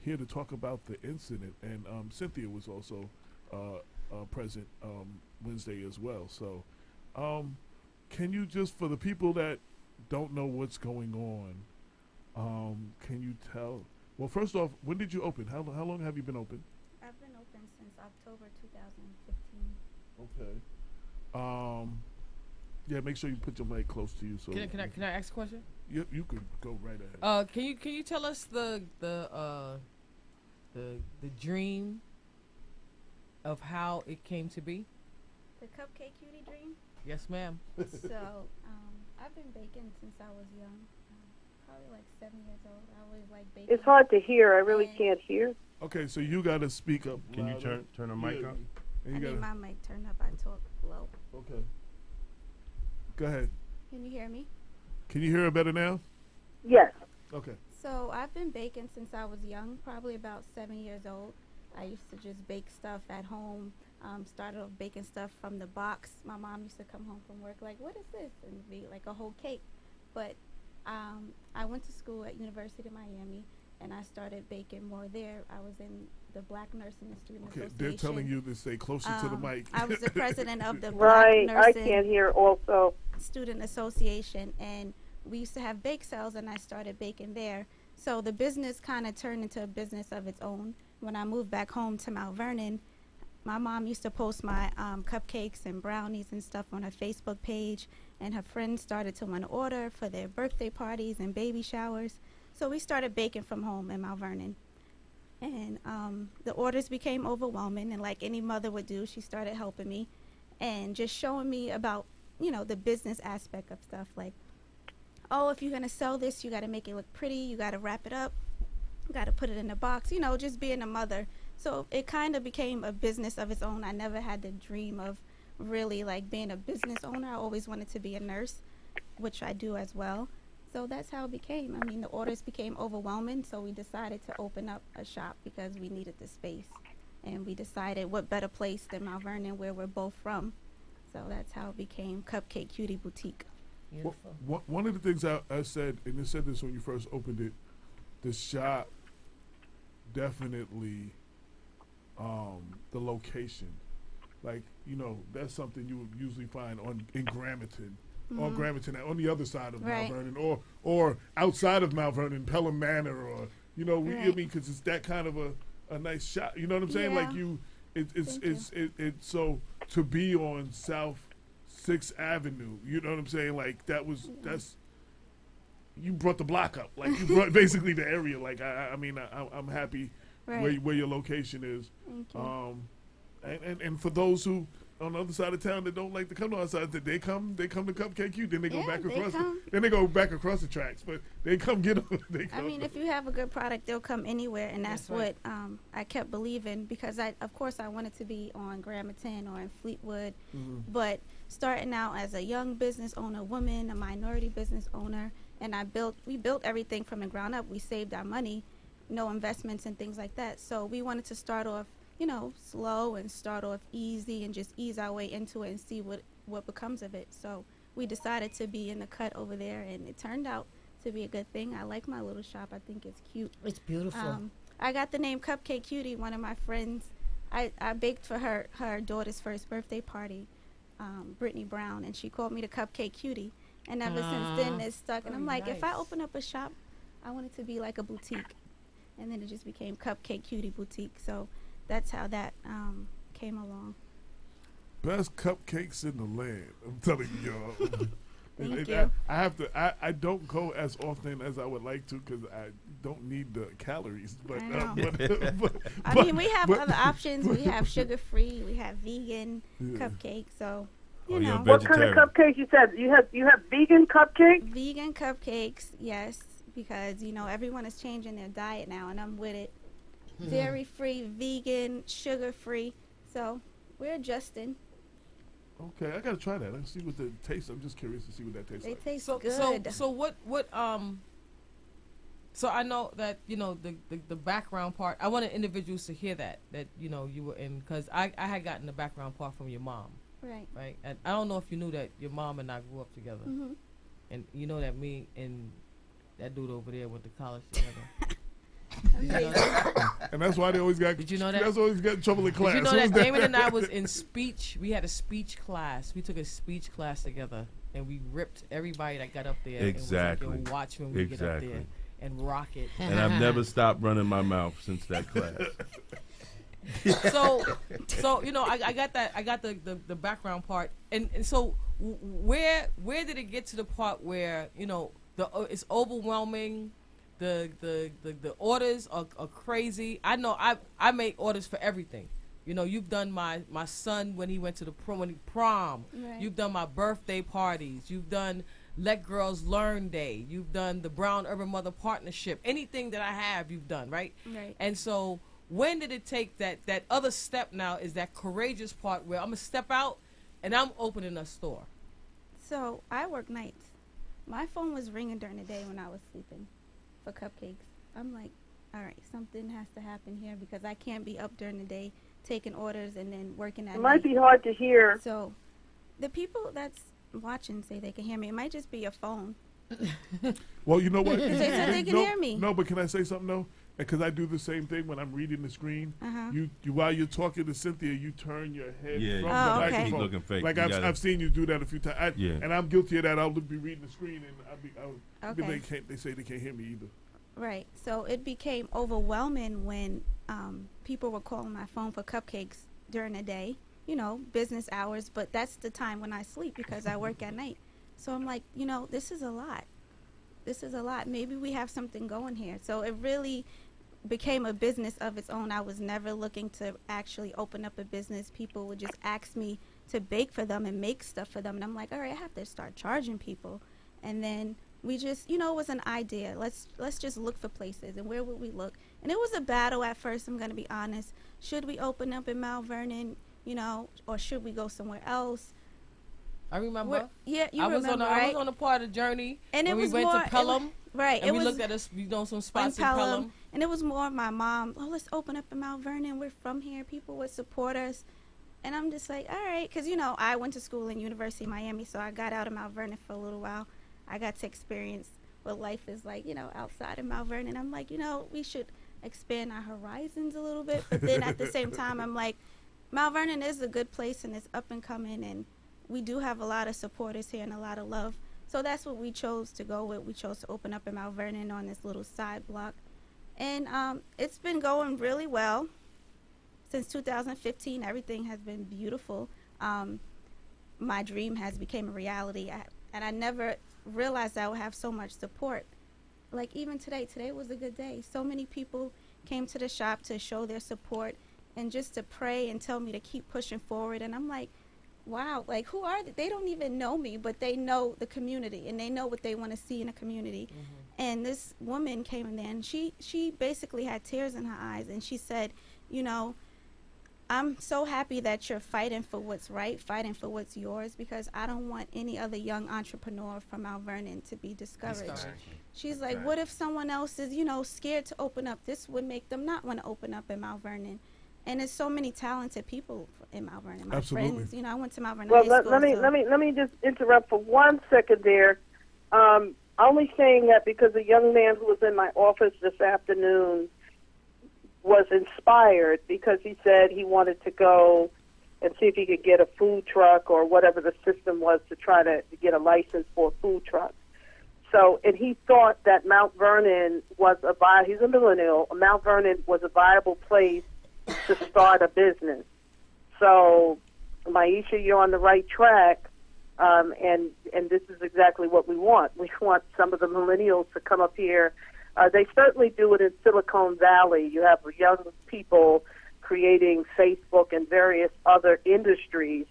here to talk about the incident, and Cynthia was also present Wednesday as well. So can you just, for the people that don't know what's going on, can you tell? Well, first off, when did you open? How long have you been open?
I've been open since October 2015.
Okay. Yeah, make sure you put your mic close to you. So
Can I ask a question?
You could go right ahead.
Can you tell us the dream of how it came to be?
The Cupcake Cutie dream?
Yes, ma'am.
So, I've been baking since I was young. Probably like 7 years old. I always like baking.
It's hard to hear. I really can't hear.
Okay, so you got to speak up.
Can you
louder.
turn the mic up?
I need my mic turned up. I talk low.
Okay. Go ahead.
Can you hear me?
Can you hear it better now?
Yes.
Okay.
So I've been baking since I was young, probably about 7 years old. I used to just bake stuff at home. Started off baking stuff from the box. My mom used to come home from work like, what is this? And it'd be like a whole cake. But I went to school at University of Miami, and I started baking more there. I was in the Black Nursing and Student Association.
They're telling you to stay closer to the mic.
I was the president of the
Right,
Black
I
Nursing
can't hear also.
Student Association, and we used to have bake sales, and I started baking there. So the business kind of turned into a business of its own. When I moved back home to Mount Vernon, my mom used to post my cupcakes and brownies and stuff on her Facebook page, and her friends started to want to order for their birthday parties and baby showers. So we started baking from home in Mount Vernon. And the orders became overwhelming, and like any mother would do, she started helping me and just showing me about, you know, the business aspect of stuff. Like, oh, if you're going to sell this, you got to make it look pretty, you got to wrap it up, you got to put it in a box, you know, just being a mother. So it kind of became a business of its own. I never had the dream of really like being a business owner. I always wanted to be a nurse, which I do as well. So that's how it became. I mean, the orders became overwhelming, so we decided to open up a shop because we needed the space. And we decided what better place than Mount Vernon, where we're both from. So that's how it became Cupcake Cutie Boutique.
Beautiful.
One of the things I said, and you said this when you first opened it, the shop definitely, the location. Like, that's something you would usually find in Gramerton. On Gramerton, on the other side of Mount Vernon, or outside of Mount Vernon, Pelham Manor, or I mean, because it's that kind of a nice shop. You know what I'm saying?
Yeah.
Like it's so to be on South 6th Avenue. You know what I'm saying? Like that's you brought the block up. Like you brought basically the area. Like I mean I'm happy where your location is.
Thank you.
And for those who on the other side of town that don't like to come to our side, that they come to Cupcake Q, then they go back across. Then they go back across the tracks, but they come get them.
I mean, if you have a good product, they'll come anywhere, and that's what I kept believing, because of course I wanted to be on Gramerton or in Fleetwood, but starting out as a young business owner, woman, a minority business owner, and we built everything from the ground up. We saved our money, no investments and things like that. So we wanted to start off, slow and start off easy and just ease our way into it and see what becomes of it. So we decided to be in the cut over there, and it turned out to be a good thing. I like my little shop. I think it's cute.
It's beautiful.
I got the name Cupcake Cutie. One of my friends, I baked for her daughter's first birthday party, Brittany Brown, and she called me the Cupcake Cutie. And ever since then, it's stuck. And I'm like, if I open up a shop, I want it to be like a boutique. And then it just became Cupcake Cutie Boutique. So that's how that came along.
Best cupcakes in the land. I'm telling you, y'all.
Thank you.
I have to. I don't go as often as I would like to because I don't need the calories. But
I mean, we have other options. We have sugar-free. We have vegan cupcakes. So you know.
What kind of cupcakes you said? You have vegan cupcakes?
Vegan cupcakes, yes, because everyone is changing their diet now, and I'm with it. Dairy-free, vegan, sugar-free. So we're adjusting.
Okay, I gotta try that. Let's see what the taste. I'm just curious to see what that tastes like.
They taste good.
So what so I know that the background part. I wanted individuals to hear that you were in, because I had gotten the background part from your mom. Right. And I don't know if you knew that your mom and I grew up together, and you know that me and that dude over there went to college together.
And that's why they always got.
Did you know that?
That's always got in trouble in class.
Did you know that Damon and I was in speech? We had a speech class. We took a speech class together, and we ripped everybody that got up there.
Exactly.
And watch when we get up there and rock it.
And I've never stopped running my mouth since that class.
So I got that. I got the background part, and so where did it get to the part where it's overwhelming? The orders are crazy. I know I make orders for everything. You've done my son when he went to the prom.
Right.
You've done my birthday parties. You've done Let Girls Learn Day. You've done the Brown Urban Mother Partnership. Anything that I have, you've done, right?
Right.
And so when did it take that other step now is that courageous part where I'm going to step out and I'm opening a store?
So I work nights. My phone was ringing during the day when I was sleeping for cupcakes. I'm like, all right, something has to happen here because I can't be up during the day taking orders and then working at night.
It might be hard to hear.
So the people that's watching say they can hear me. It might just be your phone.
Well, you know what?
They can hear me.
No, but can I say something though? Because I do the same thing when I'm reading the screen. You while you're talking to Cynthia, you turn your head from the microphone.
Keep looking fake.
Like I've seen you do that a few times. And I'm guilty of that. I'll be reading the screen and they say they can't hear me either.
Right. So it became overwhelming when people were calling my phone for cupcakes during the day, business hours. But that's the time when I sleep because I work at night. So I'm like, this is a lot. This is a lot. Maybe we have something going here. So it really became a business of its own. I was never looking to actually open up a business. People would just ask me to bake for them and make stuff for them. And I'm like, all right, I have to start charging people. And then we just, it was an idea. Let's just look for places. And where would we look? And it was a battle at first, I'm going to be honest. Should we open up in Mount Vernon, or should we go somewhere else?
I remember.
You remember, right?
I was on a part of the journey,
and
when we went to Pelham.
And
we looked at some spots in Pelham.
And it was more my mom, let's open up in Mount Vernon. We're from here. People would support us. And I'm just like, all right, because, you know, I went to school in University of Miami, so I got out of Mount Vernon for a little while. I got to experience what life is like, you know, outside of Mount Vernon. I'm like, you know, we should expand our horizons a little bit. But then at the same time, I'm like, Mount Vernon is a good place, and it's up and coming, and we do have a lot of supporters here and a lot of love. So that's what we chose to go with. We chose to open up in Mount Vernon on this little side block. And it's been going really well. Since 2015, everything has been beautiful. My dream has become a reality, and I never realized I would have so much support. Like even today was a good day. So many people came to the shop to show their support and just to pray and tell me to keep pushing forward. And I'm like, wow, like who are they? They don't even know me, but they know the community and they know what they want to see in a community. And this woman came in there and she basically had tears in her eyes, and she said, you know, I'm so happy that you're fighting for what's right, fighting for what's yours, because I don't want any other young entrepreneur from Mount Vernon to be discouraged. She's like, what if someone else is, you know, scared to open up? This would make them not want to open up in Mount Vernon. And there's so many talented people in Mount Vernon. My friends, you know, I went to Mount Vernon High School.
Let me just interrupt for 1 second there. Only saying that because a young man who was in my office this afternoon was inspired because he said he wanted to go and see if he could get a food truck or whatever the system was to try to get a license for a food truck. So, and he thought that Mount Vernon was he's a millennial, Mount Vernon was a viable place to start a business. So, Maisha, you're on the right track, and this is exactly what we want. We want some of the millennials to come up here. They certainly do it in Silicon Valley. You have young people creating Facebook and various other industries.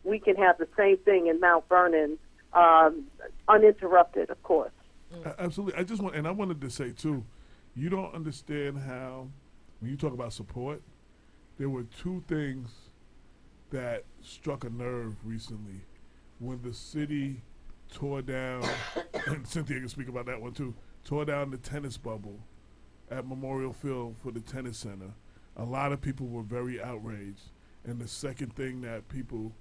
We can have the same thing in Mount Vernon, uninterrupted, of course.
Absolutely. I wanted to say, too, you don't understand how, when you talk about support, there were two things that struck a nerve recently. When the city tore down, and Cynthia can speak about that one, too, tore down the tennis bubble at Memorial Field for the tennis center. A lot of people were very outraged. And the second thing that people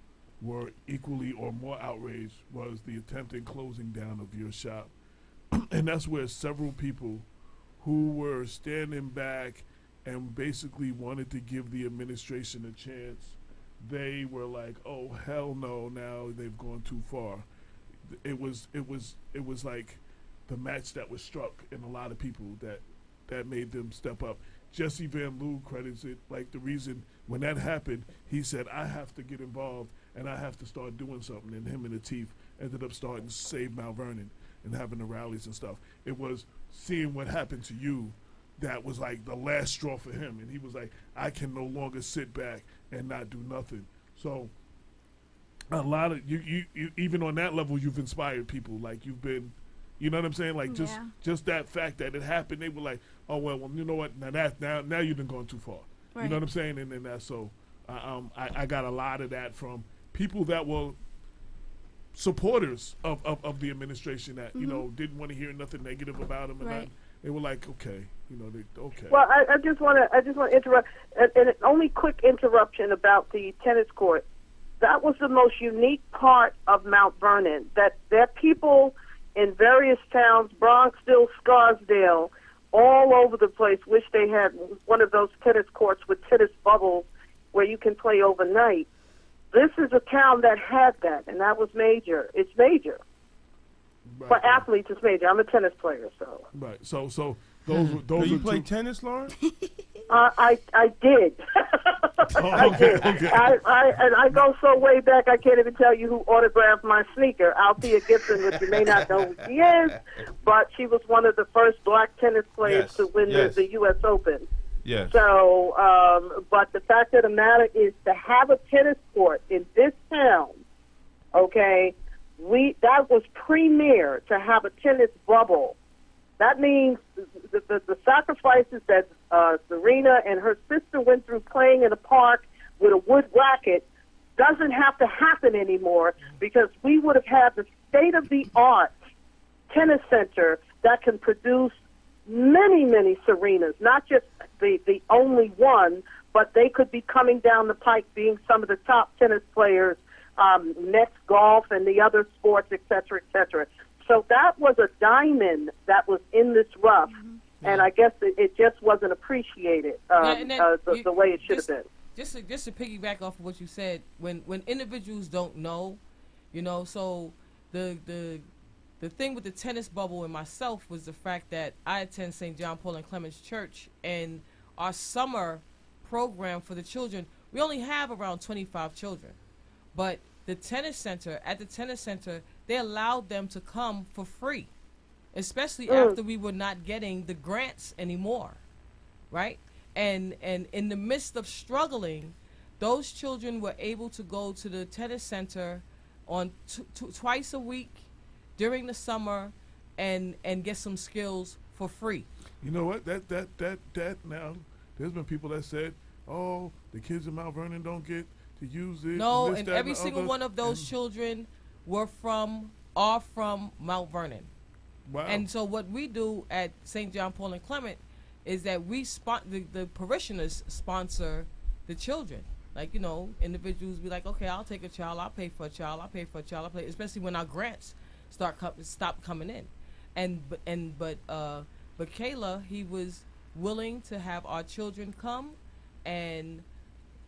were equally or more outraged was the attempted closing down of your shop. And that's where several people who were standing back and basically wanted to give the administration a chance, they were like, oh, hell no, now they've gone too far. It was like the match that was struck in a lot of people that made them step up. Jesse Van Loo credits it like the reason when that happened, he said, I have to get involved and I have to start doing something. And him and the chief ended up starting Save Mount Vernon and having the rallies and stuff. It was seeing what happened to you that was like the last straw for him. And he was like, I can no longer sit back and not do nothing. So a lot of you even on that level, you've inspired people. Like you've been, you know what I'm saying? Like just that fact that it happened, they were like, oh well, you know what? Now you've been going too far. Right. You know what I'm saying? And that's so. I got a lot of that from people that were supporters of the administration that you know didn't want to hear nothing negative about them, and they were like, okay, you know, okay.
Well, I just want to interrupt, and only quick interruption about the tennis court. That was the most unique part of Mount Vernon. That there are people in various towns, Bronxville, Scarsdale, all over the place, wish they had one of those tennis courts with tennis bubbles where you can play overnight. This is a town that had that, and that was major. It's major. Right. For athletes, it's major. I'm a tennis player, so.
Right. So those
Do you play tennis, Lauren?
I did. I did.
Okay.
I go so way back, I can't even tell you who autographed my sneaker. Althea Gibson, which you may not know who she is, but she was one of the first black tennis players to win the U.S. Open.
Yes.
So, but the fact of the matter is to have a tennis court in this town, okay, that was premier to have a tennis bubble. That means the sacrifices that Serena and her sister went through playing in a park with a wood racket doesn't have to happen anymore because we would have had the state-of-the-art tennis center that can produce many, many Serenas, not just the only one, but they could be coming down the pike being some of the top tennis players, next golf and the other sports, et cetera, et cetera. So that was a diamond that was in this rough, and I guess it just wasn't appreciated the way it should have been.
Just to piggyback off of what you said, when individuals don't know, you know, so the thing with the tennis bubble and myself was the fact that I attend St. John Paul and Clement's Church, and our summer program for the children, we only have around 25 children, but at the tennis center, they allowed them to come for free, especially after we were not getting the grants anymore, right? And in the midst of struggling, those children were able to go to the tennis center on twice a week during the summer and get some skills for free.
You know what? That now, there's been people that said, oh, the kids in Mount Vernon don't get to use it.
No, and every single one of those children are from Mount Vernon.
Wow.
And so what we do at St. John Paul and Clement is that we the parishioners sponsor the children. Like, you know, individuals be like, okay, I'll take a child, I'll pay for a child, I'll pay for a child, I'll pay, especially when our grants stop coming in. But Kayla, he was willing to have our children come, and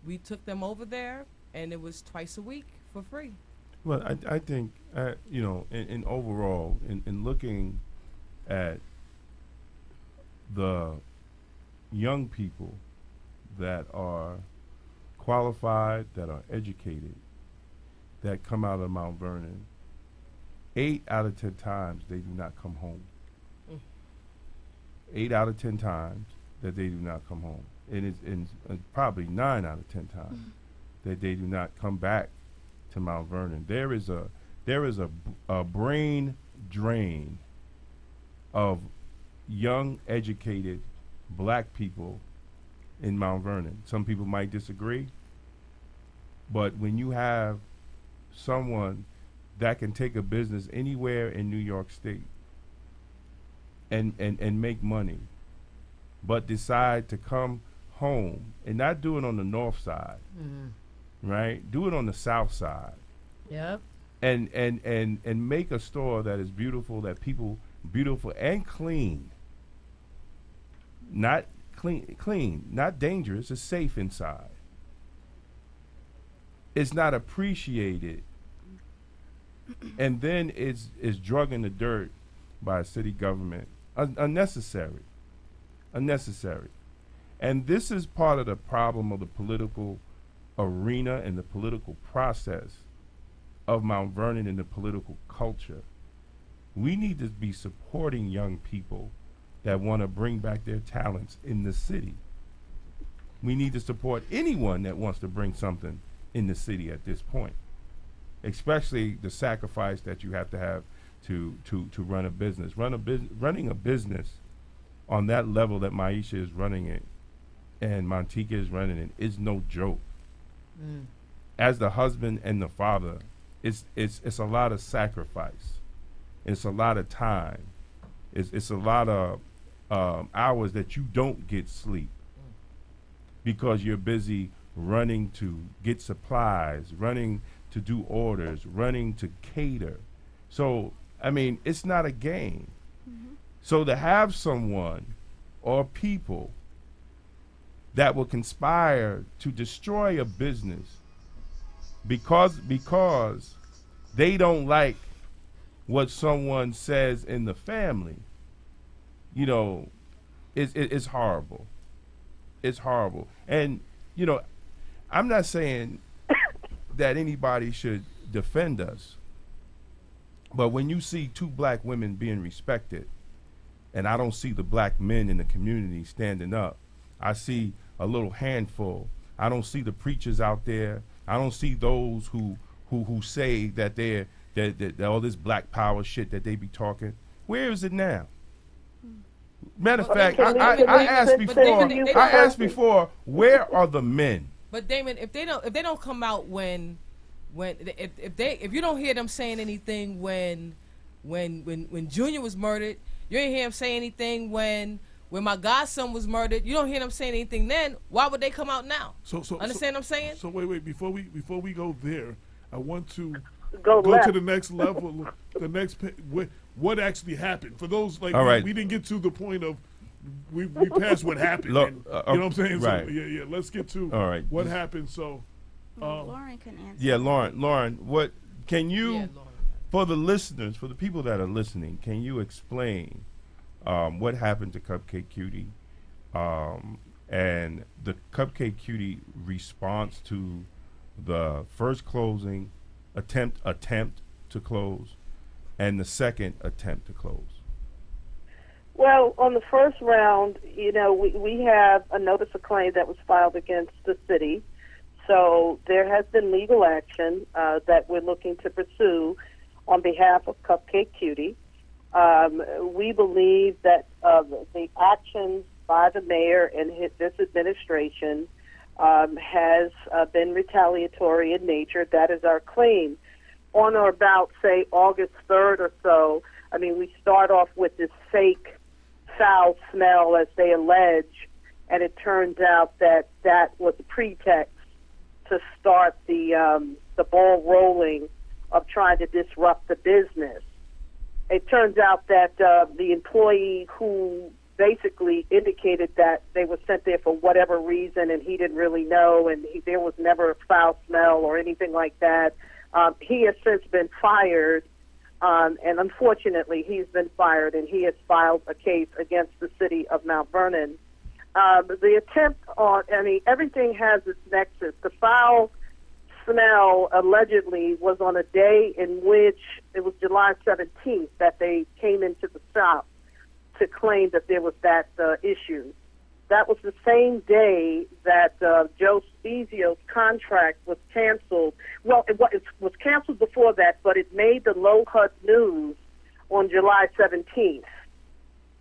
we took them over there, and it was twice a week for free.
Well, I think, you know, in overall, in looking at the young people that are qualified, that are educated, that come out of Mount Vernon, 8 out of 10 times they do not come home. 8 out of 10 times that they do not come home. And it's probably 9 out of 10 times that they do not come back to Mount Vernon. There is a brain drain of young, educated black people in Mount Vernon. Some people might disagree, but when you have someone that can take a business anywhere in New York State and make money, but decide to come home and not do it on the north side, right? Do it on the south side.
Yep.
And make a store that is beautiful, that people beautiful and clean. Not clean, not dangerous, it's safe inside. It's not appreciated. And then it's drug in the dirt by a city government. Unnecessary. And this is part of the problem of the political arena and the political process of Mount Vernon and the political culture. We need to be supporting young people that want to bring back their talents in the city. We need to support anyone that wants to bring something in the city at this point, especially the sacrifice that you have to run a business. Running a business on that level that Maisha is running it and Montika is running it is no joke. As the husband and the father, it's a lot of sacrifice. It's a lot of time. It's a lot of hours that you don't get sleep because you're busy running to get supplies, running to do orders, running to cater. So, I mean, it's not a game. So to have someone or people that will conspire to destroy a business because they don't like what someone says in the family, you know, it's horrible. It's horrible. And, you know, I'm not saying that anybody should defend us, but when you see 2 black women being respected, and I don't see the black men in the community standing up, I see a little handful. I don't see the preachers out there. I don't see those who say that they're that all this black power shit that they be talking. Where is it now? Matter of fact, I asked before, where are the men?
But Damon, if they don't come out if you don't hear them saying anything when Junior was murdered, you didn't hear him say anything when when my godson was murdered, you don't hear them saying anything then. Why would they come out now? Understand what I'm saying?
So wait, before we go there, I want to
go
to the next level, what actually happened. For those like we didn't get to the point of we passed what happened.
Look,
you know what I'm saying?
Right.
So, yeah. Let's get to what happened. So,
Lauren can answer.
Yeah, Lauren, what can you, for the listeners, for the people that are listening, can you explain what happened to Cupcake Cutie and the Cupcake Cutie response to the first closing attempt to close and the second attempt to close?
Well, on the first round, we have a notice of claim that was filed against the city. So there has been legal action that we're looking to pursue on behalf of Cupcake Cutie. We believe that the actions by the mayor and this administration has been retaliatory in nature. That is our claim. On or about, say, August 3rd or so, we start off with this fake foul smell, as they allege, and it turns out that was a pretext to start the ball rolling of trying to disrupt the business. It turns out that the employee who basically indicated that they were sent there for whatever reason and he didn't really know, and there was never a foul smell or anything like that. He has since been fired, and unfortunately he's been fired, and he has filed a case against the city of Mount Vernon. The attempt on, everything has its nexus. The foul smell allegedly was on a day in which it was July 17th that they came into the shop to claim that there was that issue. That was the same day that Joe Spezio's contract was canceled. Well, it was canceled before that, but it made the Low HUD news on July 17th.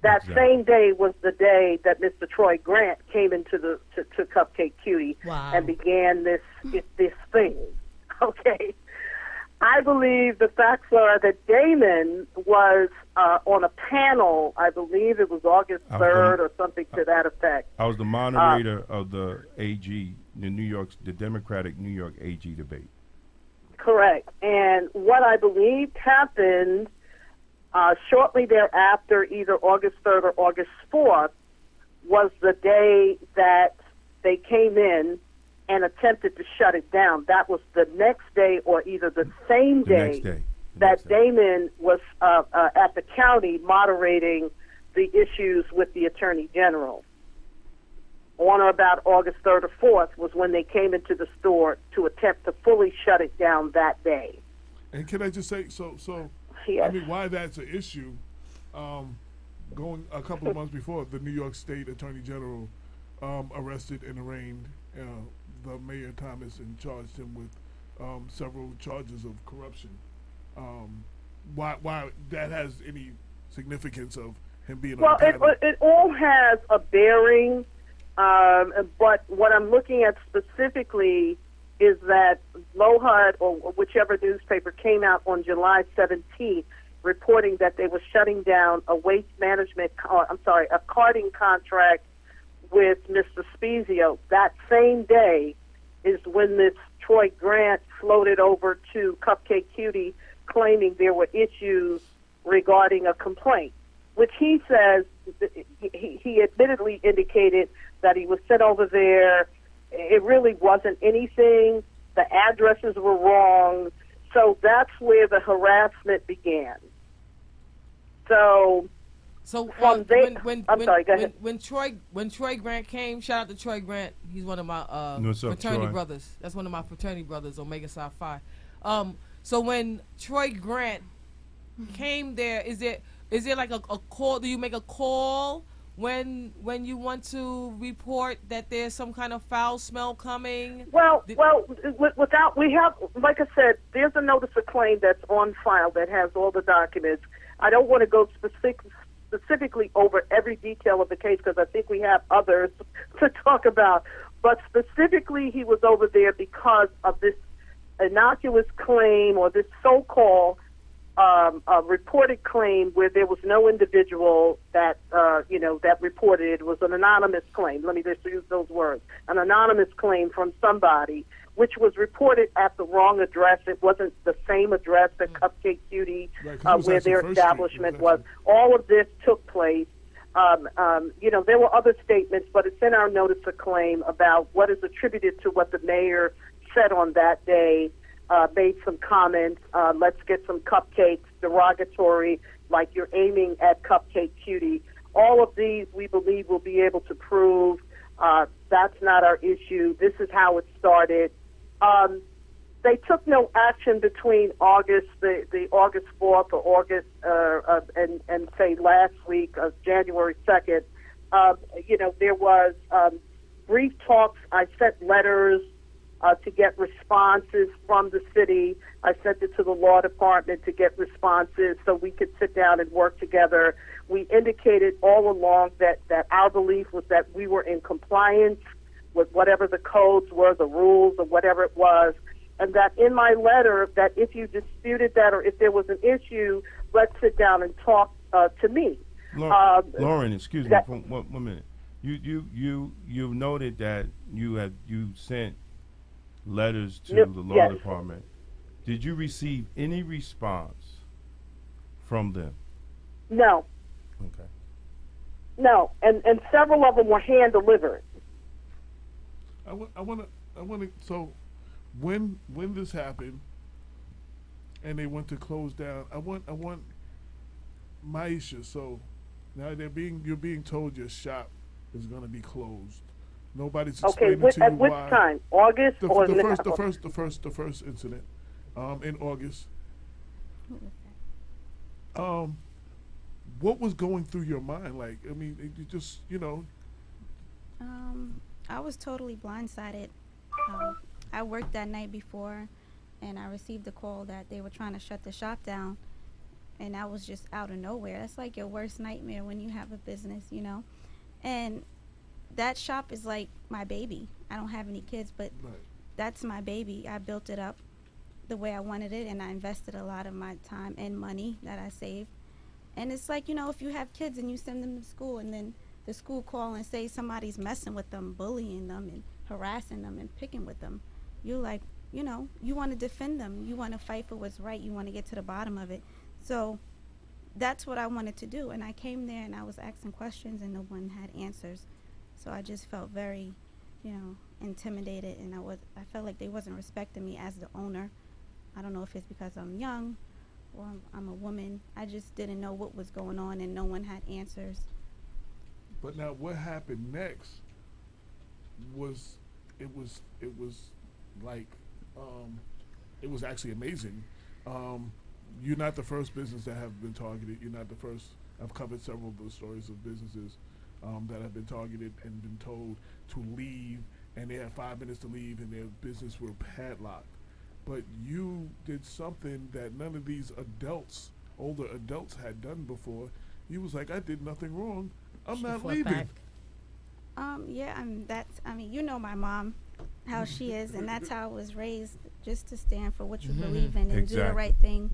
That same day was the day that Mr. Troy Grant came into to Cupcake Cutie and began this thing. Okay. I believe the facts are that Damon was on a panel. I believe it was August 3rd or something to that effect.
I was the moderator of the AG, the Democratic New York AG debate.
Correct. And what I believe happened shortly thereafter, either August 3rd or August 4th, was the day that they came in and attempted to shut it down. That was the next day or either the same day that Damon was at the county moderating the issues with the Attorney General. On or about August 3rd or 4th was when they came into the store to attempt to fully shut it down that day.
And can I just say,
yes.
Why that's an issue, going a couple of months before, the New York State Attorney General arrested and arraigned the Mayor Thomas and charged him with several charges of corruption. Why that has any significance of him being on the panel?
It all has a bearing, but what I'm looking at specifically is that Low HUD or whichever newspaper came out on July 17th reporting that they were shutting down a waste management, a carting contract with Mr. Spezio. That same day is when this Troy Grant floated over to Cupcake Cutie claiming there were issues regarding a complaint, which he says he admittedly indicated that he was sent over there. It really wasn't anything. The addresses were wrong. So that's where the harassment began. So from there,
when Troy Grant came, shout out to Troy Grant. He's one of my fraternity brothers. That's one of my fraternity brothers, Omega Psi Phi. So when Troy Grant came there, is there like a call? Do you make a call when you want to report that there's some kind of foul smell coming?
Without we have, like I said, there's a notice of claim that's on file that has all the documents. I don't want to go specifically over every detail of the case because I think we have others to talk about. But specifically, he was over there because of this innocuous claim or this so-called a reported claim where there was no individual that, that reported it. It was an anonymous claim. Let me just use those words. An anonymous claim from somebody, which was reported at the wrong address. It wasn't the same address that Cupcake Cutie, where their establishment was. All of this took place. There were other statements, but it's in our notice of claim about what is attributed to what the mayor said on that day. Made some comments, let's get some cupcakes, derogatory, like you're aiming at Cupcake Cutie. All of these we believe will be able to prove that's not our issue. This is how it started. They took no action between August, the August 4th or August, and say last week of January 2nd. There was brief talks. I sent letters to get responses from the city. I sent it to the law department to get responses so we could sit down and work together. We indicated all along that our belief was that we were in compliance with whatever the codes were, the rules, or whatever it was, and that in my letter that if you disputed that or if there was an issue, let's sit down and talk to me.
Lauren, excuse me for one minute. You noted that you sent letters to the law department. Did you receive any response from them?
No.
Okay.
No, and several of them were hand delivered.
I want to. So, when this happened, and they went to close down, I want Maisha. So now you're being told your shop is going to be closed. Nobody's explaining to you
at which
why.
time? August or
the first incident, in August. What was going through your mind? Like, I mean, you just,
I was totally blindsided. I worked that night before, and I received a call that they were trying to shut the shop down, and that was just out of nowhere. That's like your worst nightmare when you have a business, and that shop is like my baby. I don't have any kids, but that's my baby. I built it up the way I wanted it, and I invested a lot of my time and money that I saved. And it's like, if you have kids and you send them to school and then the school call and say somebody's messing with them, bullying them and harassing them and picking with them, you're like, you want to defend them. You want to fight for what's right. You want to get to the bottom of it. So that's what I wanted to do. And I came there and I was asking questions and no one had answers. So I just felt very, intimidated, and I felt like they wasn't respecting me as the owner. I don't know if it's because I'm young or I'm a woman. I just didn't know what was going on, and no one had answers.
But now, what happened next was it was like it was actually amazing. You're not the first business that have been targeted. You're not the first. I've covered several of those stories of businesses that have been targeted and been told to leave, and they had 5 minutes to leave, and their business were padlocked. But you did something that none of these older adults had done before. You was like, I did nothing wrong. I'm not leaving. My mom, how she is, and that's how I was raised, just to stand for what you believe in and do the right thing.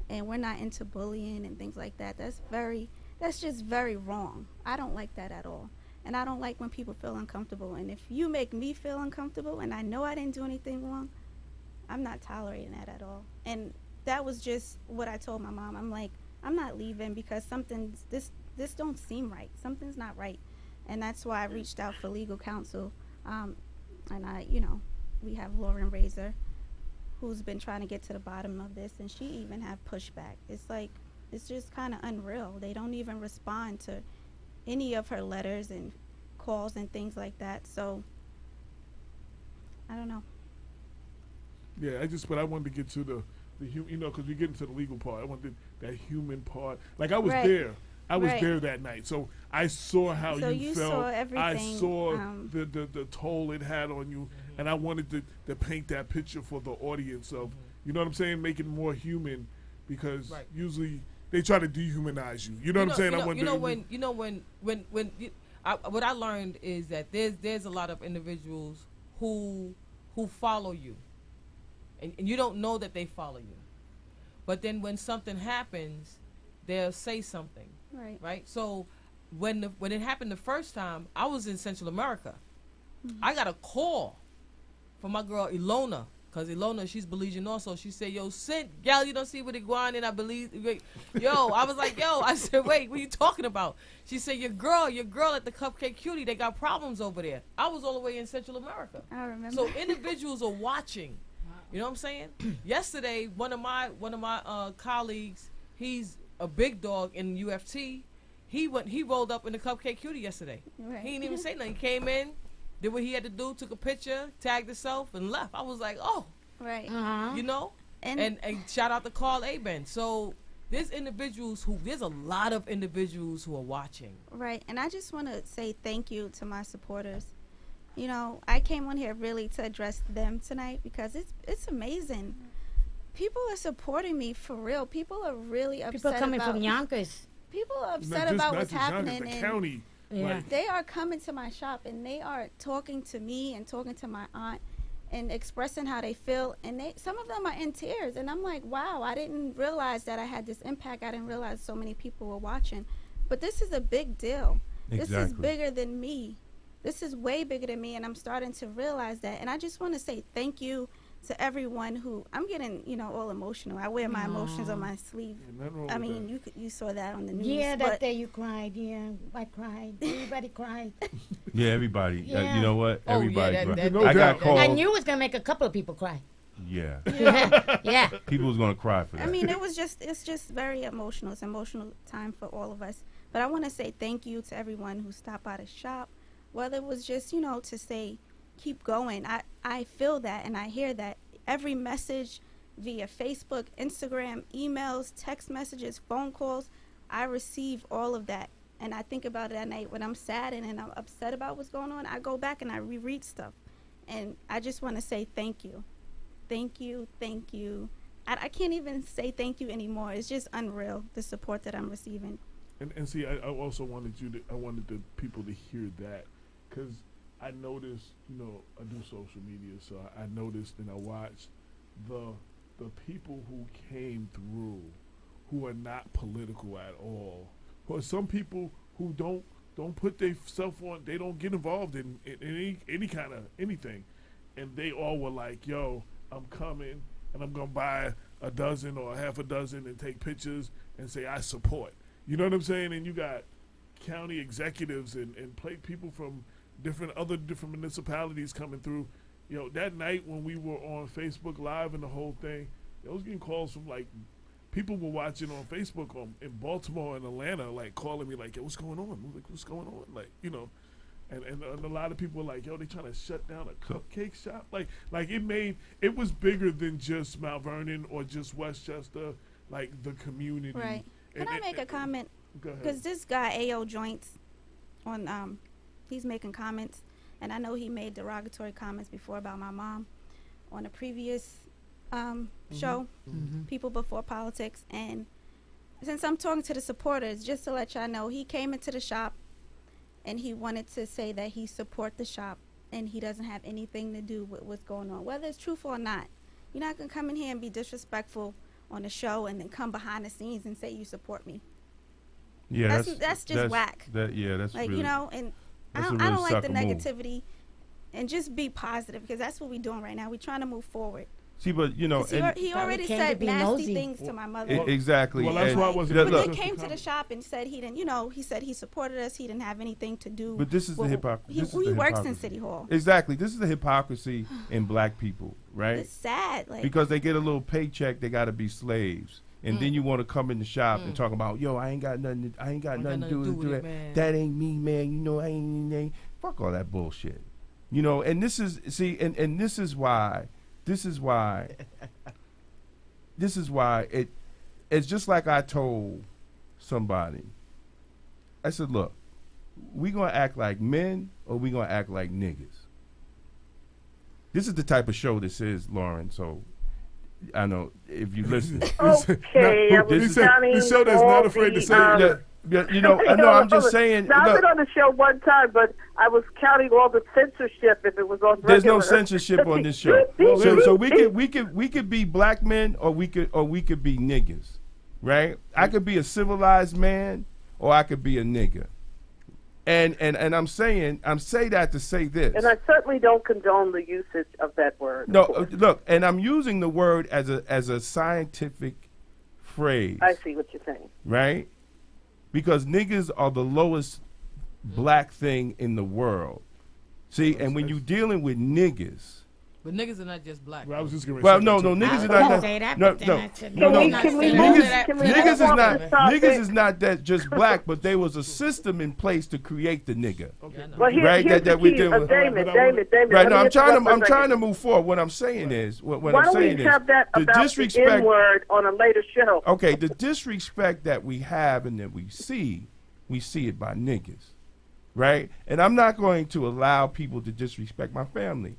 And we're not into bullying and things like that. That's just very wrong. I don't like that at all. And I don't like when people feel uncomfortable. And if you make me feel uncomfortable and I know I didn't do anything wrong, I'm not tolerating that at all. And that was just what I told my mom. I'm like, I'm not leaving because this don't seem right. Something's not right. And that's why I reached out for legal counsel. And we have Lauren Razor, who's been trying to get to the bottom of this, and she even have pushback. It's just kind of unreal. They don't even respond to any of her letters and calls and things like that. So I don't know. Yeah, I wanted to get to the because we get into the legal part. I wanted that human part. Like, I was there. I was there that night, so I saw how you felt.
Saw everything.
I saw the toll it had on you, and I wanted to paint that picture for the audience of, you know what I'm saying, make it more human, because usually they try to dehumanize you. You know what I'm saying?
What I learned is that there's a lot of individuals who follow you, and you don't know that they follow you. but then when something happens, they'll say something. Right. So when it happened the first time, I was in Central America. I got a call from my girl Ilona, because Ilona, she's Belizean also. She said, yo, gal, you don't see what they going in, I believe. Yo, I was like, yo, I said, wait, what are you talking about? She said, your girl at the Cupcake Cutie, they got problems over there. I was all the way in Central America.
I remember.
So individuals are watching. You know what I'm saying? Yesterday, one of my colleagues, he's a big dog in UFT. He rolled up in the Cupcake Cutie yesterday.
Right.
He didn't even say nothing. He came in, did what he had to do, took a picture, tagged himself, and left. I was like, oh,
right.
You know, and shout out to Carl Aben. So there's a lot of individuals who are watching.
Right, and I just want to say thank you to my supporters. You know, I came on here really to address them tonight because it's amazing. People are supporting me for real. People are really upset.
People coming from Yonkers.
People are upset about what's happening.
The county.
Yeah.
They are coming to my shop and they are talking to me and talking to my aunt and expressing how they feel. And some of them are in tears. And I'm like, wow, I didn't realize that I had this impact. I didn't realize so many people were watching. But this is a big deal.
Exactly.
This is bigger than me. This is way bigger than me. And I'm starting to realize that. And I just want to say thank you to everyone who, I'm getting, all emotional. I wear my emotions on my sleeve. I mean, you saw that on the news.
Yeah, that day you cried. Yeah, I cried. Everybody cried.
Yeah, everybody.
Yeah.
You know what?
Oh,
Everybody
yeah,
cried.
no
I got
doubt.
called.
I knew it was gonna make a couple of people cry.
Yeah.
Yeah.
People was gonna cry for that.
I mean, it's just very emotional. It's an emotional time for all of us. But I want to say thank you to everyone who stopped by the shop, whether it was just, to say, keep going. I feel that and I hear that. Every message via Facebook, Instagram, emails, text messages, phone calls, I receive all of that. And I think about it at night when I'm sad and I'm upset about what's going on. I go back and I reread stuff. And I just want to say thank you. Thank you. Thank you. I can't even say thank you anymore. It's just unreal, the support that I'm receiving.
And see, I also wanted the people to hear that, because I noticed, I do social media, so I noticed and I watched the people who came through who are not political at all. Or some people who don't put themselves on, they don't get involved in any kind of anything. And they all were like, yo, I'm coming and I'm going to buy a dozen or half a dozen and take pictures and say I support. You know what I'm saying? And you got county executives and people from different municipalities coming through. That night when we were on Facebook Live and the whole thing, I was getting calls from people were watching on Facebook in Baltimore and Atlanta, calling me yo, what's going on? I was like, what's going on? And a lot of people were like, yo, they trying to shut down a cupcake shop. It was bigger than just Mount Vernon or just Westchester, the community.
Right. Can I make a comment?
Go ahead.
Because this guy, A.O. Joints, he's making comments, and I know he made derogatory comments before about my mom on a previous show, People Before Politics. And since I'm talking to the supporters, just to let y'all know, he came into the shop and he wanted to say that he support the shop and he doesn't have anything to do with what's going on, whether it's truthful or not. You're not going to come in here and be disrespectful on the show and then come behind the scenes and say you support me.
Yeah,
that's just whack.
That's really,
and I don't like the negativity. And just be positive, because that's what we're doing right now. We're trying to move forward.
See, but he
already said nasty things to my mother.
Exactly.
Well, that's why I wasn't.
When they came to the shop and said he didn't, he said he supported us. He didn't have anything to do.
But this is the hypocrisy.
He works in City Hall.
Exactly. This is the hypocrisy in black people, right?
It's sad,
because they get a little paycheck, they got to be slaves. And then you want to come in the shop and talk about, yo, I ain't got nothing to do with it. Man. That ain't me, man. I ain't. Fuck all that bullshit. And this is, and this is why it's just like I told somebody. I said, look, we going to act like men or we going to act like niggas? This is the type of show this is, Lauren, so I know if you listen.
Okay,
He said the show that's not afraid to say
You know, I know. I'm just saying.
Now, I've
Look,
been on the show one time, but I was counting all the censorship if it was on.
there's no
regular.
censorship on this show. So we could be black men, or we could be niggas, right? I could be a civilized man, or I could be a nigga. And I'm saying that to say this.
And I certainly don't condone the usage of that word.
No, look, and I'm using the word as a scientific phrase.
I see what you're saying.
Right? Because niggas are the lowest black thing in the world. See, and when you're dealing with niggas.
But niggas are not just black.
Well, I was just gonna
Well,
say
no,
that too.
niggas is
I
not
was gonna say that,
no,
but then
no,
I said,
no, no.
Can we
Niggas is not that just black, but there was a system in place to create the nigga.
Okay.
Well,
Right,
here's
that
the
we
key.
deal with.
Damon.
Right?
let
No,
me
I'm trying
interrupt
to move forward. What I'm saying is, what
Why
I'm
don't
saying
we
is,
have that
the
about the
disrespect.
N-word on a later show?
Okay, the disrespect that we have and that we see it by niggas, right? And I'm not going to allow people to disrespect my family.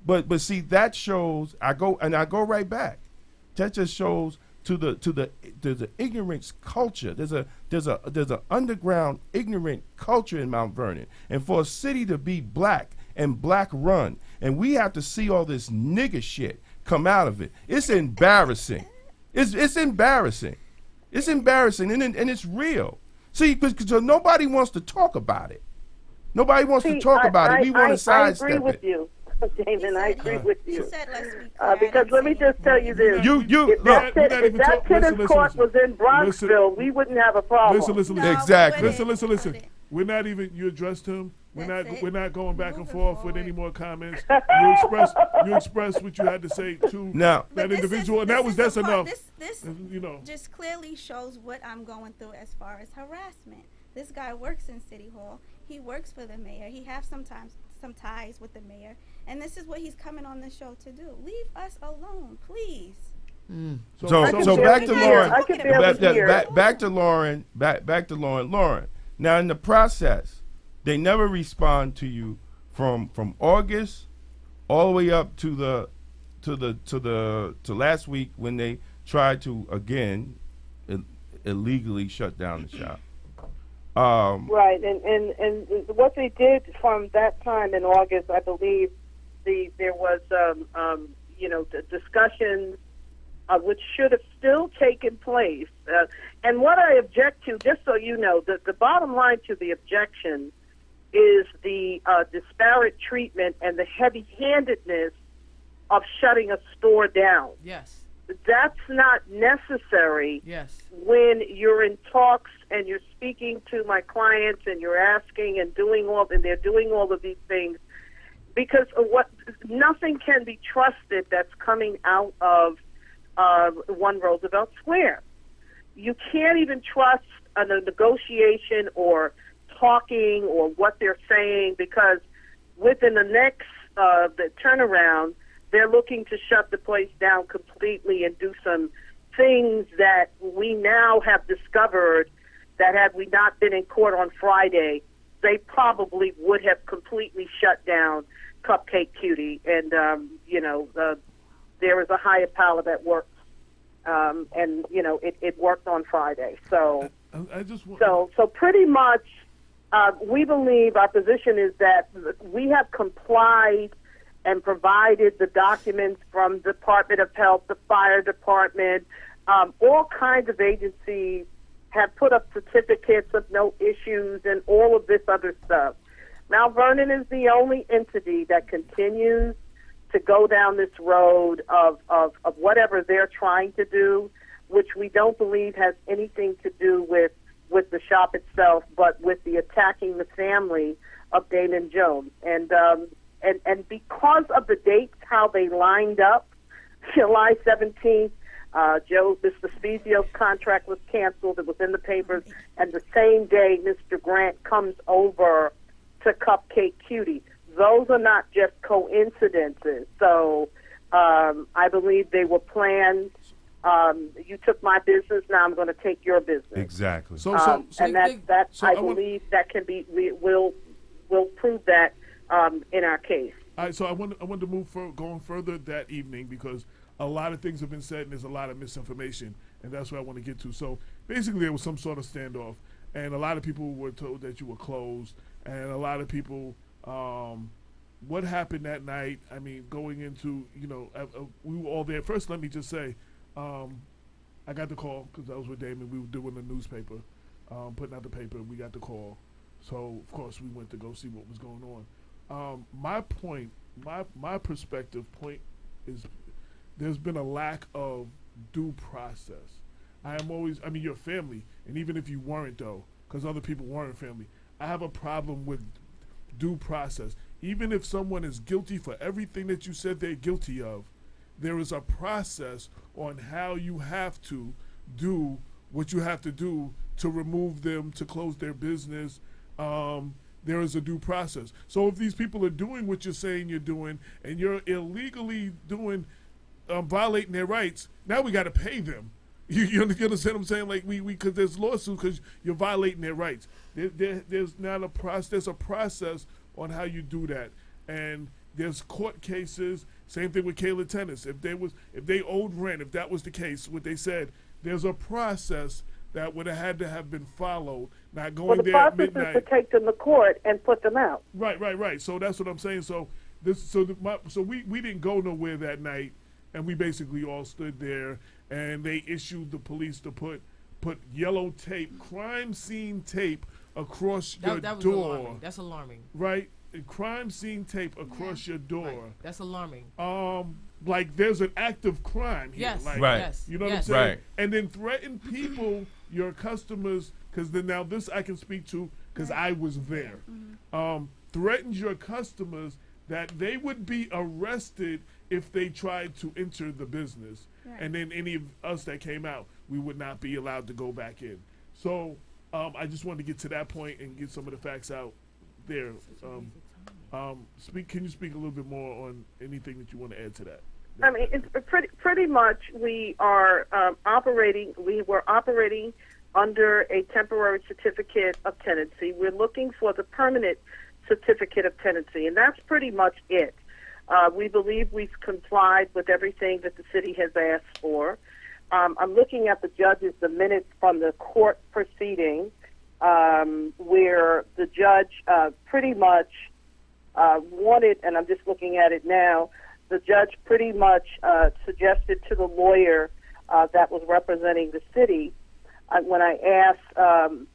But see, that shows I go right back. That just shows to the ignorance culture. There's a underground ignorant culture in Mount Vernon. And for a city to be black and black run, and we have to see all this nigga shit come out of it. It's embarrassing. It's embarrassing. It's embarrassing and it's real. See, because nobody wants to talk about it. Nobody wants to talk about it. We want to sidestep it.
I agree with you. Damon, I agree with you.
He said, let's be clear.
Because let me just tell you this. If that tennis court was in Bronxville, we wouldn't have a problem.
Listen.
No,
Exactly.
we wouldn't.
Listen. We're not even. You addressed him. We're not going back and forth with any more comments. You expressed what you had to say to
Now,
that
But
individual, and
this
that's
is the part-
enough.
This
You know.
just clearly shows what I'm going through as far as harassment. This guy works in City Hall. He works for the mayor. He has sometimes some ties with the mayor. And this is what he's coming on the show to do. Leave us alone, please.
So back to Lauren.
I can barely hear.
Back to Lauren. Back to Lauren. Lauren. Now in the process, they never respond to you from August all the way up to last week when they tried to again illegally shut down the shop.
Right, and what they did from that time in August, I believe there was the discussions which should have still taken place. And what I object to, just so you know, the bottom line to the objection is the disparate treatment and the heavy-handedness of shutting a store down.
Yes.
That's not necessary
Yes.
when you're in talks and you're speaking to my clients and you're asking and they're doing all of these things, because nothing can be trusted that's coming out of 1 Roosevelt Square. You can't even trust a negotiation or talking or what they're saying, because within the next the turnaround, they're looking to shut the place down completely and do some things that we now have discovered that had we not been in court on Friday, they probably would have completely shut down Cupcake Cutie. And, there is a higher power that works. And, it worked on Friday. So, so pretty much we believe our position is that we have complied and provided the documents from the Department of Health, the fire department, all kinds of agencies have put up certificates of no issues and all of this other stuff. Mount Vernon is the only entity that continues to go down this road of whatever they're trying to do, which we don't believe has anything to do with the shop itself, but with the attacking the family of Damon Jones. And because of the dates, how they lined up, July 17th, Mr. Spezio's contract was canceled. It was in the papers. And the same day, Mr. Grant comes over to Cupcake Cutie. Those are not just coincidences. So I believe they were planned. You took my business, now I'm going to take your business.
Exactly.
I believe that can be. We'll prove that in our case.
All right, so I want to move going further that evening, because a lot of things have been said and there's a lot of misinformation, and that's what I want to get to. So basically, there was some sort of standoff, and a lot of people were told that you were closed, and a lot of people. What happened that night? I mean, going into, we were all there. First, let me just say, I got the call because I was with Damon. We were doing the newspaper, putting out the paper. We got the call. So, of course, we went to go see what was going on. My point, my perspective point is there's been a lack of due process. You're family, and even if you weren't, though, because other people weren't family, I have a problem with due process. Even if someone is guilty for everything that you said they're guilty of, there is a process on how you have to do what you have to do to remove them, to close their business. There is a due process. So if these people are doing what you're saying you're doing, and you're illegally violating their rights, now we got to pay them. You understand what I'm saying? Like because there's lawsuits because you're violating their rights. There's not a process. There's a process on how you do that, and there's court cases. Same thing with Kayla Tennis. If they owed rent, if that was the case, what they said, there's a process that would have had to have been followed. Not going there at midnight.
The process is to take them to court and put them out.
Right. So that's what I'm saying. So we didn't go nowhere that night, and we basically all stood there, and they issued the police to put yellow tape, crime scene tape, across your door.
Alarming. That's alarming.
Right? Crime scene tape across your door.
Right. That's alarming.
Like there's an act of crime here.
Yes.
Like,
right.
Yes.
You know what I'm saying?
Right.
And then threaten people, your customers, because then now this I can speak to because I was there. Mm-hmm. Threatens your customers that they would be arrested if they tried to enter the business. Right. And then any of us that came out, we would not be allowed to go back in. So I just wanted to get to that point and get some of the facts out there. Can you speak a little bit more on anything that you want to add to that?
I mean, it's pretty much we are operating. We were operating under a temporary certificate of tenancy. We're looking for the permanent certificate of tenancy, and that's pretty much it. We believe we've complied with everything that the city has asked for. I'm looking at the minutes from the court proceeding, where the judge pretty much wanted, and I'm just looking at it now, the judge pretty much suggested to the lawyer that was representing the city, when I asked,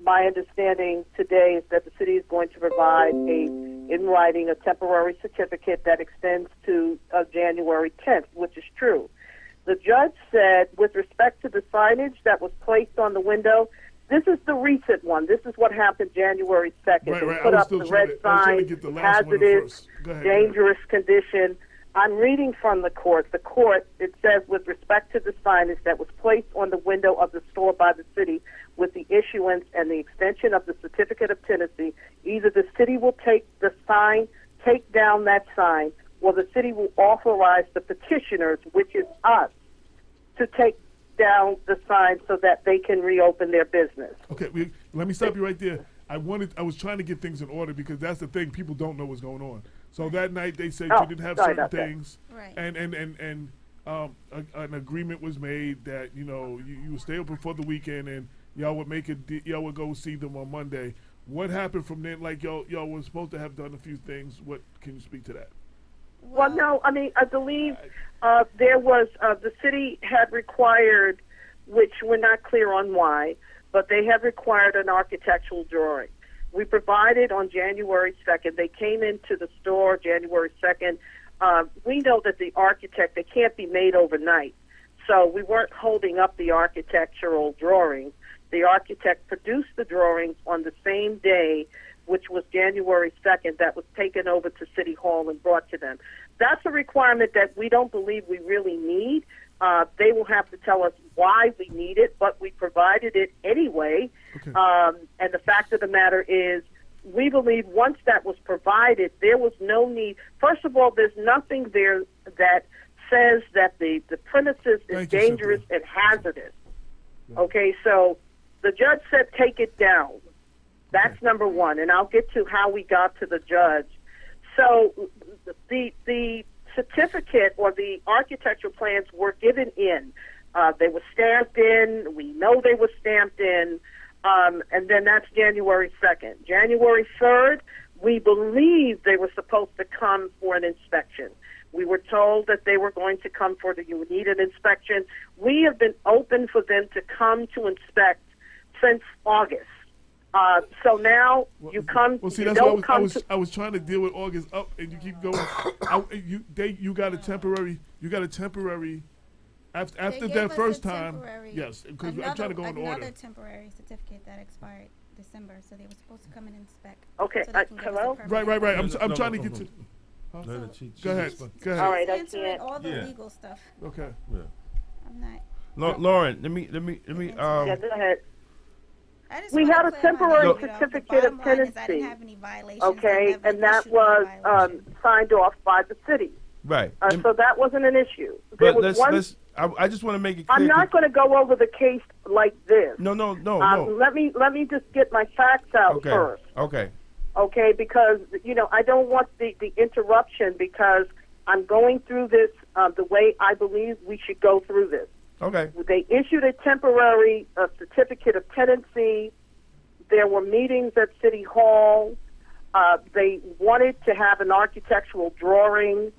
my understanding today is that the city is going to provide in writing a temporary certificate that extends to January 10th, which is true. The judge said, with respect to the signage that was placed on the window, this is the recent one. This is what happened January 2nd.
Right.
They put up the red sign, hazardous, dangerous condition. I'm reading from the court. The court, it says, with respect to the signage that was placed on the window of the store by the city with the issuance and the extension of the certificate of tenancy, either the city will take down that sign, or the city will authorize the petitioners, which is us, to take down the sign so that they can reopen their business.
Okay, let me stop you right there. I was trying to get things in order because that's the thing, people don't know what's going on. So that night they said you didn't have certain things,
right.
and an agreement was made that you would stay open for the weekend and y'all would go see them on Monday. What happened from then? Like y'all were supposed to have done a few things. What can you speak to that?
Well, no, I mean, I believe there was, the city had required, which we're not clear on why, but they have required an architectural drawing. We provided on January 2nd. They came into the store January 2nd. We know that the architect, they can't be made overnight, so we weren't holding up the architectural drawings. The architect produced the drawings on the same day, which was January 2nd, that was taken over to City Hall and brought to them. That's a requirement that we don't believe we really need. They will have to tell us why we need it, but we provided it anyway. Okay. And the fact of the matter is, we believe once that was provided, there was no need. First of all, there's nothing there that says that the premises is dangerous and hazardous. Yeah. Okay, so the judge said take it down. That's number one, and I'll get to how we got to the judge. So the certificate or the architectural plans were given in. They were stamped in. We know they were stamped in. And then that's January 2nd. January 3rd, we believe they were supposed to come for an inspection. We were told that they were going to come for the needed inspection. We have been open for them to come to inspect since August. So now you come.
Well, see,
you
that's
don't
why
come
I was trying to deal with August up, and you keep going. You got a temporary. You got a temporary. After that first time, yes, because I'm trying to go in order.
Another temporary certificate that expired December, so they were supposed to come and inspect.
Okay,
so they can give us a
hello?
permit.
Right. I'm trying to get to. Huh?
Go
ahead.
All right, I
Answering
can't.
all the legal stuff.
Okay.
Yeah.
I'm not.
Lauren, let me.
Yeah, go ahead.
I just
We
wanna
had a
clear my
temporary
name,
certificate
the
of
bottom line is I
tenancy.
didn't have any violations.
Okay,
I never
and that
issued any
was
violation.
signed off by the city.
Right.
So that wasn't an issue. There
But
was one.
I just want to make it clear.
I'm not going to go over the case like this.
No.
Let me just get my facts out first.
Okay.
Okay, because I don't want the interruption because I'm going through this the way I believe we should go through this.
Okay.
They issued a temporary certificate of tenancy. There were meetings at City Hall. They wanted to have an architectural drawing.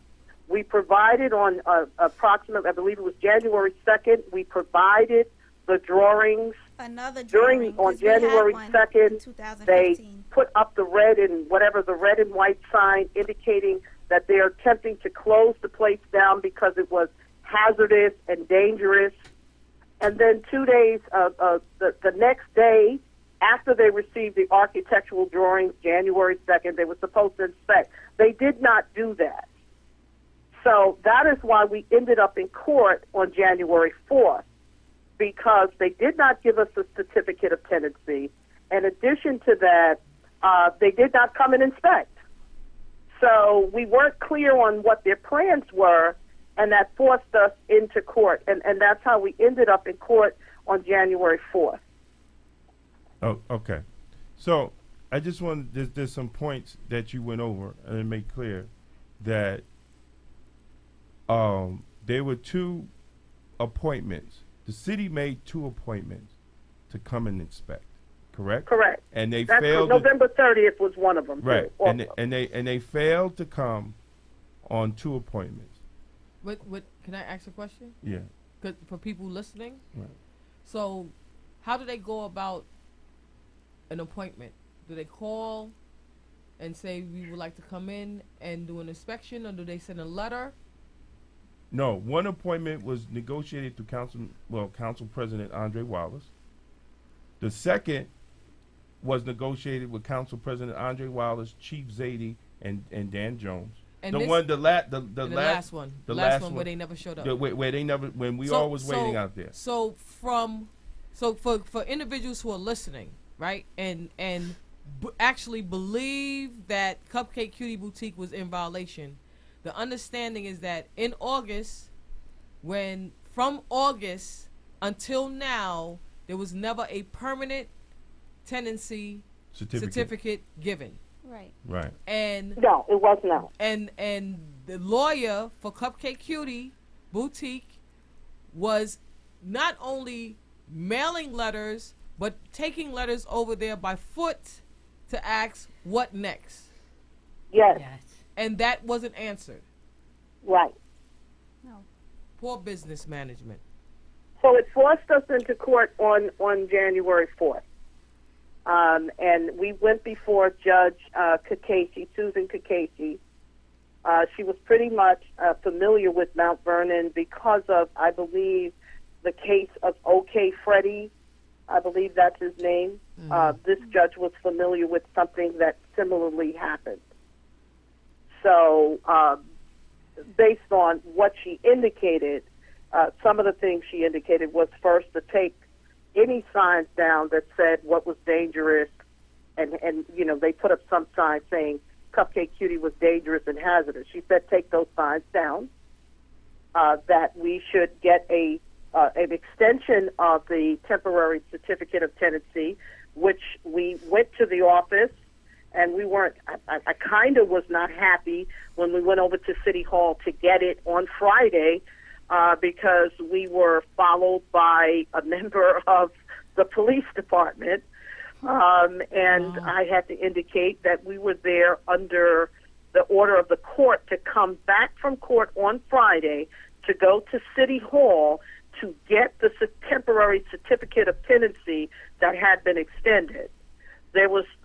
We provided on approximately, I believe it was January 2nd, we provided the drawings.
Another drawing.
On January 2nd, they
2015.
put up the red and white sign indicating that they're attempting to close the place down because it was hazardous and dangerous. And then 2 days, the next day, after they received the architectural drawings, January 2nd, they were supposed to inspect. They did not do that. So that is why we ended up in court on January 4th, because they did not give us a certificate of tenancy. In addition to that, they did not come and inspect. So we weren't clear on what their plans were, and that forced us into court. And that's how we ended up in court on January 4th.
Oh, okay. So I just want there's some points that you went over and make clear that there were two appointments. The city made two appointments to come and inspect. Correct.
Correct.
And they
That's
failed.
November 30th was one of them.
Right.
Too,
And they failed to come on two appointments.
What? Can I ask a question?
Yeah.
'Cause for people listening.
Right.
So, how do they go about an appointment? Do they call and say we would like to come in and do an inspection, or do they send a letter?
No, one appointment was negotiated through Council President Andre Wallace. The second was negotiated with Council President Andre Wallace, Chief Zadie, and Dan Jones. And
the last one where they never showed up.
Where they never, when we all was waiting out there.
So for individuals who are listening, right, and actually believe that Cupcake Cutie Boutique was in violation, the understanding is that in August, from August until now, there was never a permanent tenancy certificate given.
Right.
Right.
And
no, it was not.
And the lawyer for Cupcake Cutie Boutique was not only mailing letters, but taking letters over there by foot to ask what next.
Yes.
And that wasn't answered.
Right.
No.
Poor business management.
So it forced us into court on January 4th. And we went before Judge Susan Kakesi. She was pretty much familiar with Mount Vernon because of, I believe, the case of OK Freddy. I believe that's his name. This judge was familiar with something that similarly happened. So based on what she indicated, some of the things she indicated was first to take any signs down that said what was dangerous, and they put up some signs saying Cupcake Cutie was dangerous and hazardous. She said take those signs down, that we should get an extension of the temporary certificate of tenancy, which we went to the office, and we weren't, I kind of was not happy when we went over to City Hall to get it on Friday, because we were followed by a member of the police department, and I had to indicate that we were there under the order of the court to come back from court on Friday to go to City Hall to get the temporary certificate of tenancy that had been extended.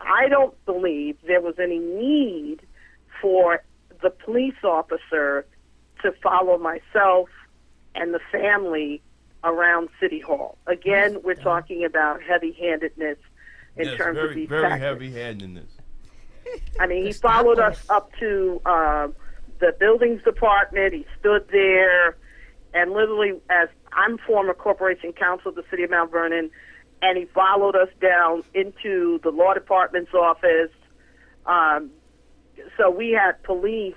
I don't believe there was any need for the police officer to follow myself and the family around City Hall. Again, we're talking about heavy-handedness in terms of these
very
tactics.
heavy-handedness.
I mean, he followed us up to the buildings department. He stood there, and literally, as I'm former corporation counsel of the city of Mount Vernon, and he followed us down into the law department's office. So we had police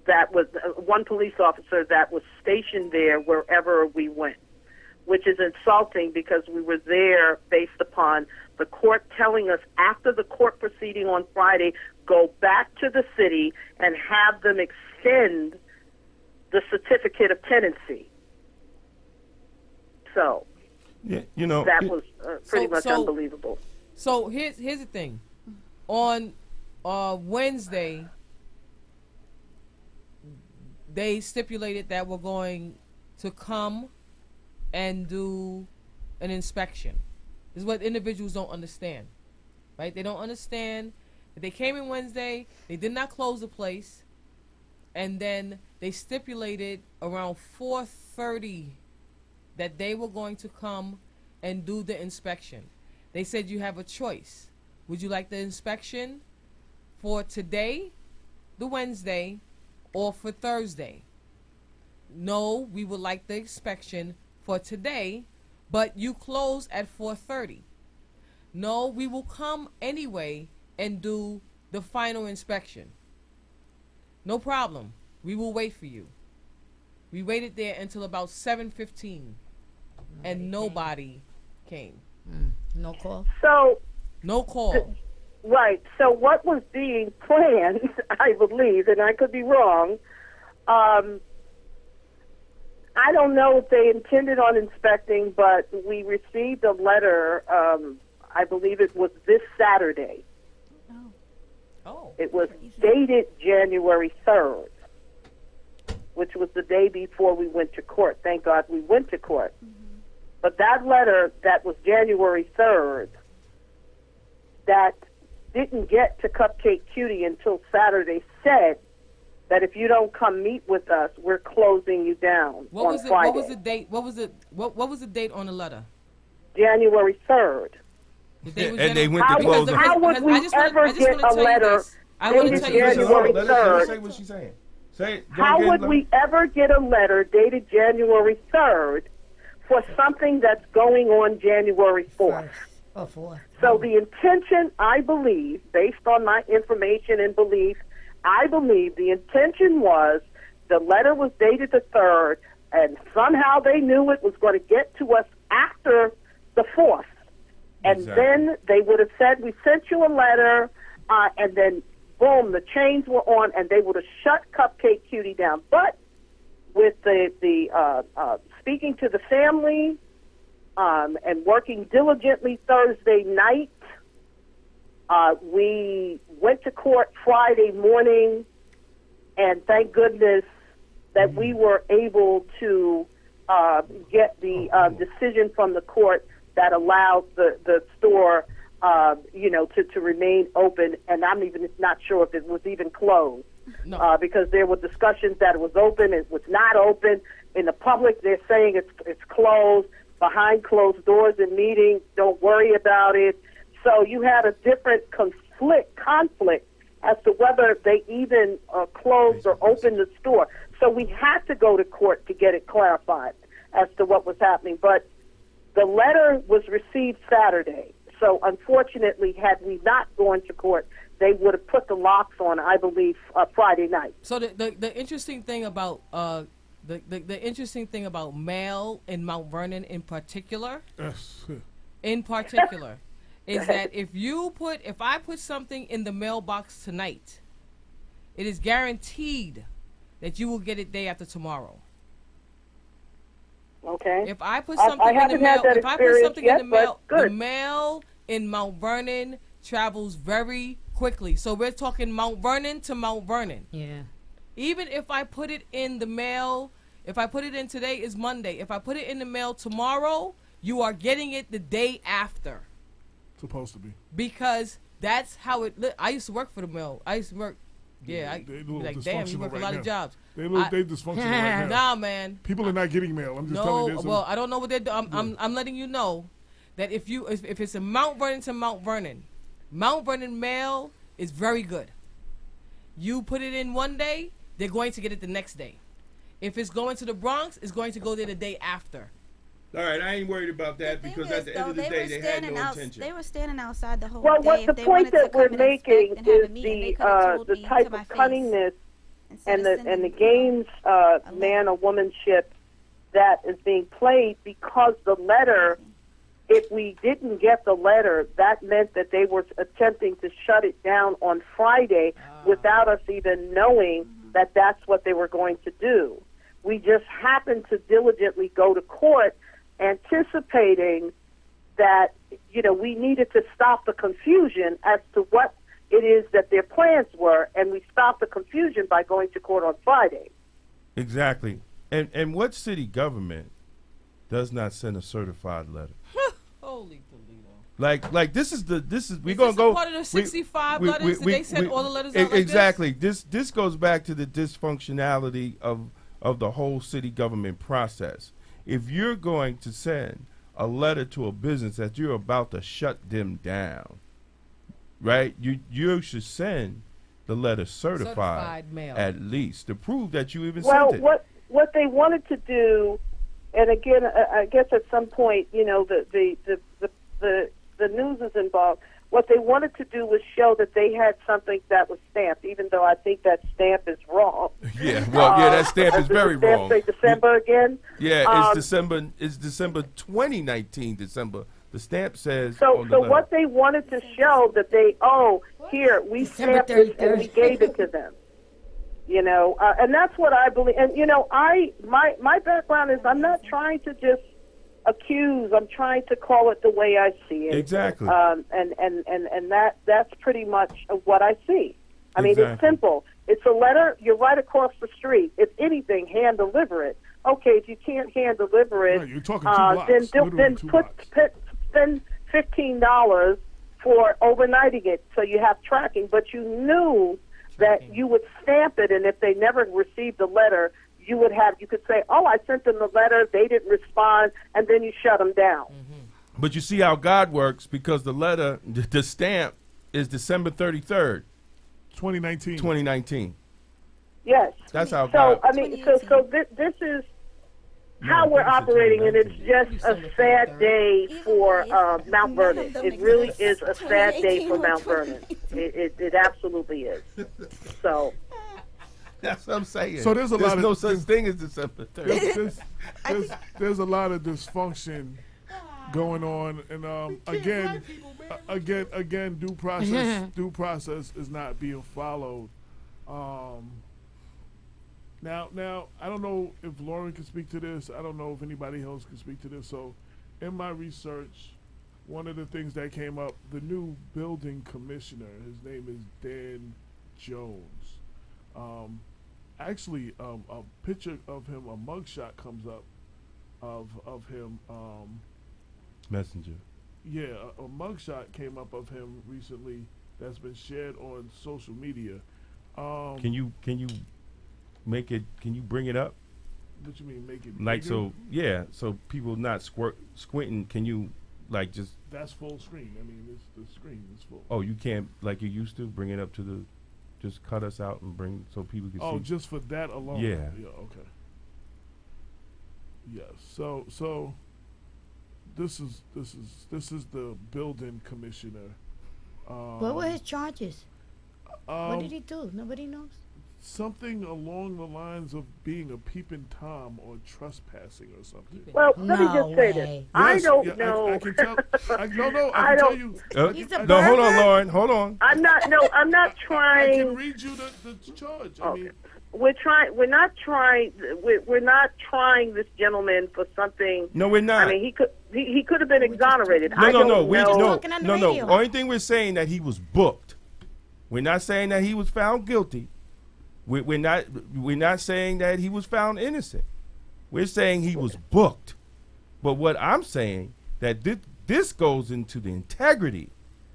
that was one police officer that was stationed there wherever we went, which is insulting because we were there based upon the court telling us after the court proceeding on Friday, go back to the city and have them extend the certificate of tenancy. So
yeah, you know,
that was pretty much unbelievable.
So here's the thing. On Wednesday, they stipulated that we're going to come and do an inspection. This is what individuals don't understand, right? They don't understand that they came in Wednesday, they did not close the place, and then they stipulated around 4:30 that they were going to come and do the inspection. They said you have a choice. Would you like the inspection for today, the Wednesday, or for Thursday? No, we would like the inspection for today, but you close at 4:30. No, we will come anyway and do the final inspection. No problem. We will wait for you. We waited there until about 7:15, and nobody came.
No call?
So
no call.
Right. So what was being planned, I believe, and I could be wrong, I don't know if they intended on inspecting, but we received a letter, I believe it was this Saturday.
Oh.
It was dated January 3rd, which was the day before we went to court. Thank God we went to court. Mm-hmm. But that letter that was January 3rd, that didn't get to Cupcake Cutie until Saturday, said that if you don't come meet with us, we're closing you down on Friday.
What was the date? What was the date on the letter?
January 3rd.
And they went to close them.
How would we ever get a letter dated January 3rd?
Let her say what she's saying. Say it.
How would we ever get a letter dated January 3rd for something that's going on January 4th? So the intention, I believe, based on my information and belief, I believe the intention was the letter was dated the 3rd, and somehow they knew it was going to get to us after the 4th. And then they would have said, we sent you a letter, and then, boom, the chains were on, and they would have shut Cupcake Cutie down. But with the speaking to the family and working diligently Thursday night, we went to court Friday morning, and thank goodness that we were able to get the decision from the court that allowed the store, to remain open. And I'm even not sure if it was even closed, because there were discussions that it was open, it was not open. In the public, they're saying it's closed. Behind closed doors in meetings, don't worry about it. So you had a different conflict as to whether they even closed or opened the store. So we had to go to court to get it clarified as to what was happening. But the letter was received Saturday. So unfortunately, had we not gone to court, they would have put the locks on, I believe, Friday night.
So the interesting thing about the interesting thing about mail in Mount Vernon in particular, is that if I put something in the mailbox tonight, it is guaranteed that you will get it day after tomorrow.
Okay.
If I put something in the
haven't
mail,
had that
if I put
experience
something in
yet,
the mail,
but good.
the mail in Mount Vernon travels very quickly. So we're talking Mount Vernon to Mount Vernon.
Yeah.
Even if I put it in the mail, if I put it in today is Monday. If I put it in the mail tomorrow, you are getting it the day after.
Supposed to be.
Because that's how it. I used to work for the mail. I used to work. Yeah,
They
I'd
a little
be like, damn, you
dysfunctional
work a
right
lot
now.
of jobs.
They dysfunctional right now.
Nah, man.
People are not getting mail. I'm just telling you.
No, well, I don't know what they're doing. I'm letting you know that if it's a Mount Vernon to Mount Vernon mail is very good. You put it in one day, they're going to get it the next day. If it's going to the Bronx, it's going to go there the day after.
All right, I ain't worried about that because at the end of the day, they had no intention.
They were standing outside the whole
Well,
day.
what
If
the
they
point
wanted to
that we're
come and inspect
making
and have a
is
meeting, they could have told
the
me
type
to my
of
face
cunningness
instead
and
of
the
sending
games
a
man or womanship that is being played because the letter. If we didn't get the letter, that meant that they were attempting to shut it down on Friday without us even knowing that that's what they were going to do. We just happened to diligently go to court anticipating that, we needed to stop the confusion as to what it is that their plans were, and we stopped the confusion by going to court on Friday.
Exactly. And what city government does not send a certified letter?
Holy Toledo.
Like this is we're
Is
gonna
this
go
part of the 65 letters that they sent all the letters out like
exactly. This goes back to the dysfunctionality of the whole city government process. If you're going to send a letter to a business that you're about to shut them down, right? You should send the letter certified
mail
at least to prove that you even sent it.
Well, what they wanted to do, and again, I guess at some point, the news is involved. What they wanted to do was show that they had something that was stamped, even though I think that stamp is wrong.
Yeah, well, that stamp is very wrong.
Say December again.
Yeah, it's December. It's December 2019. December. The stamp says.
So what they wanted to show that here we stamped this and we gave it to them. And that's what I believe. And my background is I'm not trying to just accuse. I'm trying to call it the way I see it.
Exactly.
And that's pretty much what I see. I mean, it's simple. It's a letter. You're right across the street. If anything, hand deliver it. Okay, if you can't hand deliver it,
right, you're talking 2 blocks,
then spend $15 for overnighting it so you have tracking. But you knew that you would stamp it, and if they never received the letter, you could say, I sent them the letter, they didn't respond, and then you shut them down.
Mm-hmm. But you see how God works, because the letter, the stamp is December 33rd,
2019.
Yes.
That's how
God.
God.
I mean, so this is how we're operating, and it's just a sad day for Mount Vernon. It really is a sad day for Mount Vernon. It absolutely is. So
that's what I'm saying.
So there's
no such thing as December 3rd.
There's a lot of dysfunction going on, and again, due process is not being followed. Now, I don't know if Lauren can speak to this. I don't know if anybody else can speak to this. So, in my research, one of the things that came up, the new building commissioner, his name is Dan Jones. Actually, a picture of him, a mugshot comes up of him.
Messenger.
Yeah, a mugshot came up of him recently that's been shared on social media.
Can you make it? Can you bring it up?
What you mean, make it
like
bigger?
so people not squinting? Can you just?
That's full screen. I mean, the screen is full.
Oh, you can't like you used to bring it up to the. Just cut us out and bring so people can see.
Oh, just for that alone.
Yeah.
Yeah. Okay. Yes. So this is the building commissioner.
What were his charges? What did he do? Nobody knows.
Something along the lines of being a peeping Tom or trespassing or something.
Well, let me just say this.
Yes,
I don't know.
I can tell. I can tell you.
No, hold on, Lauren. Hold on.
I'm not trying.
I can read you the charge. I mean,
we're not trying this gentleman for something.
No, we're not.
I mean, he could have been exonerated.
No.
radio.
Only thing we're saying that he was booked. We're not saying that he was found guilty. We're not saying that he was found innocent. We're saying he was booked. But what I'm saying that this goes into the integrity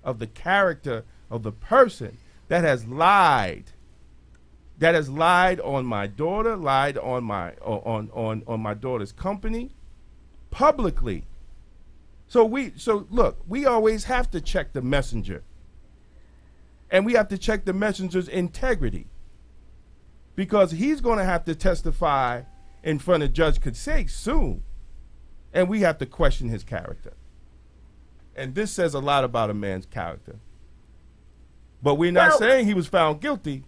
of the character of the person that has lied. That has lied on my daughter, lied on my daughter's company, publicly. So look, we always have to check the messenger, and we have to check the messenger's integrity, because he's going to have to testify in front of Judge Kutsek soon, and we have to question his character. And this says a lot about a man's character. But we're not saying he was found guilty.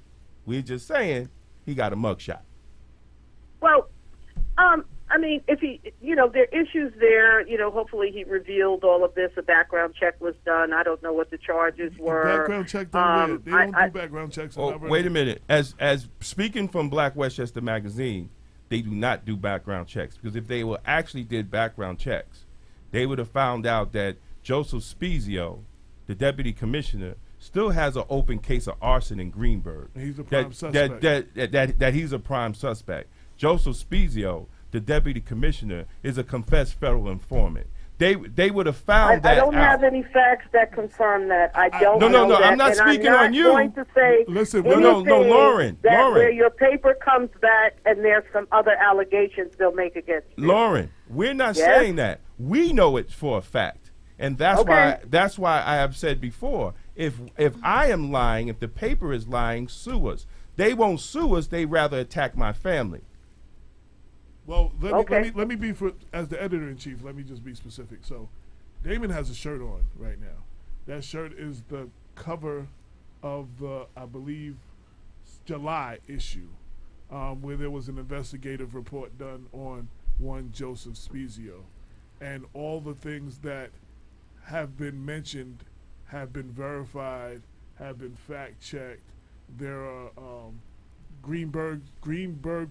We're just saying he got a mugshot.
Well, I mean, if he, there are issues there. Hopefully he revealed all of this. A background check was done. I don't know what the charges were.
Background check don't they don't do background checks.
Wait a minute. As speaking from Black Westchester Magazine, they do not do background checks, because if they actually did background checks, they would have found out that Joseph Spezio, the deputy commissioner, still has an open case of arson in Greenberg.
He's a prime suspect.
That he's a prime suspect. Joseph Spezio, the deputy commissioner, is a confessed federal informant. They would have found that out.
I don't have any facts that confirm that. I don't know
No,
that.
I'm not speaking on you.
I'm not going to say
Listen,
Lauren.
Where your paper comes back and there's some other allegations they'll make against you.
Lauren, we're not saying that. We know it for a fact. And that's why I have said before, if I am lying, if the paper is lying, sue us. They won't sue us. They rather attack my family.
Well, let me be as the editor-in-chief, let me just be specific. So, Damon has a shirt on right now. That shirt is the cover of the, I believe, July issue, where there was an investigative report done on one Joseph Spezio. And all the things that have been mentioned have been verified, have been fact-checked. There are Greenberg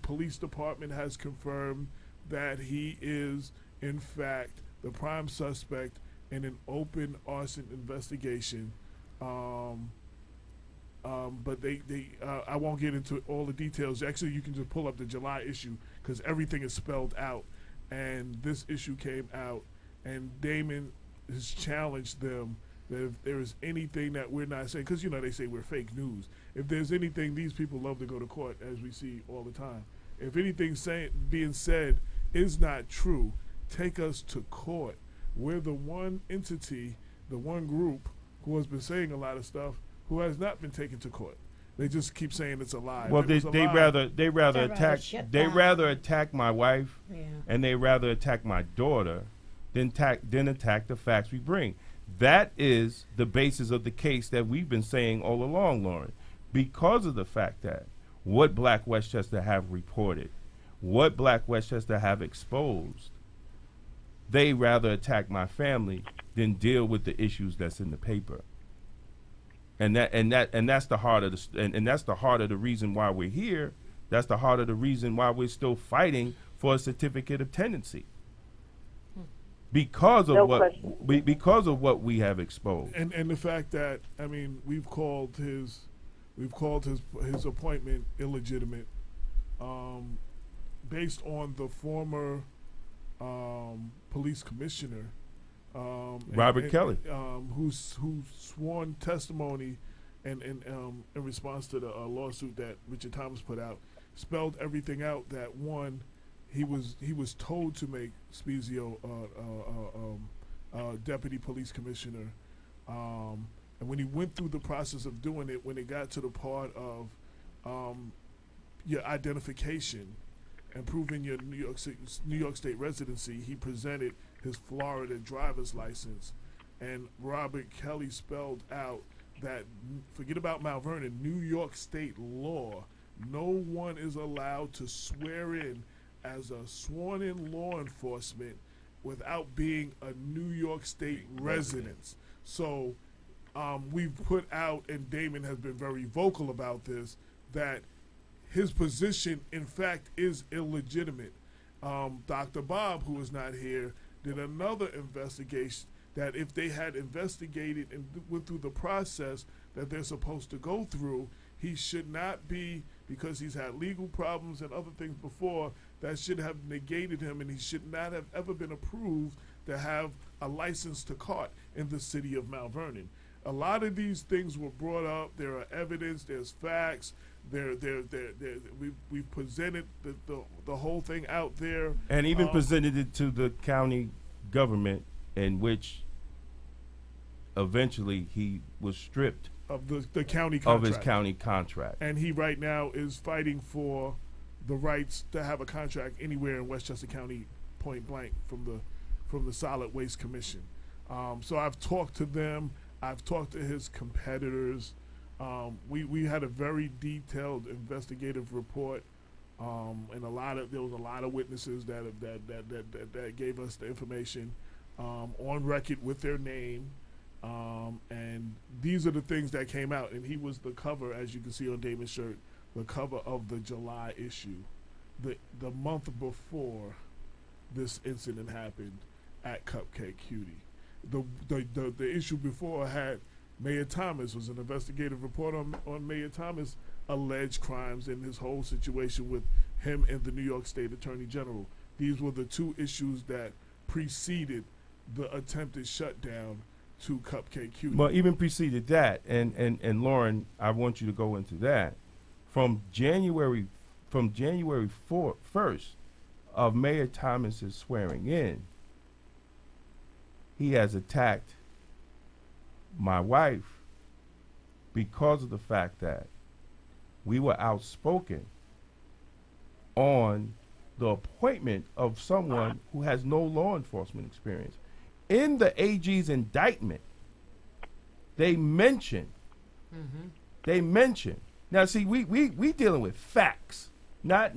Police Department has confirmed that he is, in fact, the prime suspect in an open arson investigation. But I won't get into all the details. Actually, you can just pull up the July issue, because everything is spelled out. And this issue came out, and Damon has challenged them that if there is anything that we're not saying, because they say we're fake news. If there's anything, these people love to go to court, as we see all the time. If anything being said is not true, take us to court. We're the one entity, the one group who has been saying a lot of stuff, who has not been taken to court. They just keep saying it's a lie.
Well, they rather attack my wife, and they rather attack my daughter than attack the facts we bring. That is the basis of the case that we've been saying all along, Lauren, because of the fact that what Black Westchester have reported, what Black Westchester have exposed, they rather attack my family than deal with the issues that's in the paper. And that's the heart of that's the heart of the reason why we're here. That's the heart of the reason why we're still fighting for a certificate of tenancy. Because of what we have exposed,
and the fact that we've called his appointment illegitimate, based on the former police commissioner,
Robert Kelly,
who's sworn testimony in response to the lawsuit that Richard Thomas put out, spelled everything out. That one, he was told to make Spezio deputy police commissioner, and when he went through the process of doing it, when it got to the part of your identification and proving your New York State residency, he presented his Florida driver's license, and Robert Kelly spelled out that, forget about Mount Vernon, New York State law, no one is allowed to swear in as a sworn-in law enforcement without being a New York State resident. So we've put out, and Damon has been very vocal about this, that his position, in fact, is illegitimate. Dr. Bob, who is not here, did another investigation that if they had investigated and went through the process that they're supposed to go through, he should not be, because he's had legal problems and other things before, that should have negated him, and he should not have ever been approved to have a license to cart in the city of Mount Vernon. A lot of these things were brought up. There are evidence. There's facts. We've presented the whole thing out there,
and even presented it to the county government, in which eventually he was stripped
of the county contract.
Of his county contract.
And he right now is fighting for the rights to have a contract anywhere in Westchester County, point blank, from the Solid Waste Commission. So I've talked to them. I've talked to his competitors. We had a very detailed investigative report, and there was a lot of witnesses that gave us the information on record with their name, and these are the things that came out. And he was the cover, as you can see on Damon's shirt, the cover of the July issue, the month before this incident happened at Cupcake Cutie. The issue before had Mayor Thomas, was an investigative report on Mayor Thomas' alleged crimes and his whole situation with him and the New York State Attorney General. These were the two issues that preceded the attempted shutdown to Cupcake Cutie.
Well, even preceded that, and Lauren, I want you to go into that. From January 1st of Mayor Thomas's swearing in, he has attacked my wife because of the fact that we were outspoken on the appointment of someone who has no law enforcement experience. In the AG's indictment, they mention. Now, see, we dealing with facts, not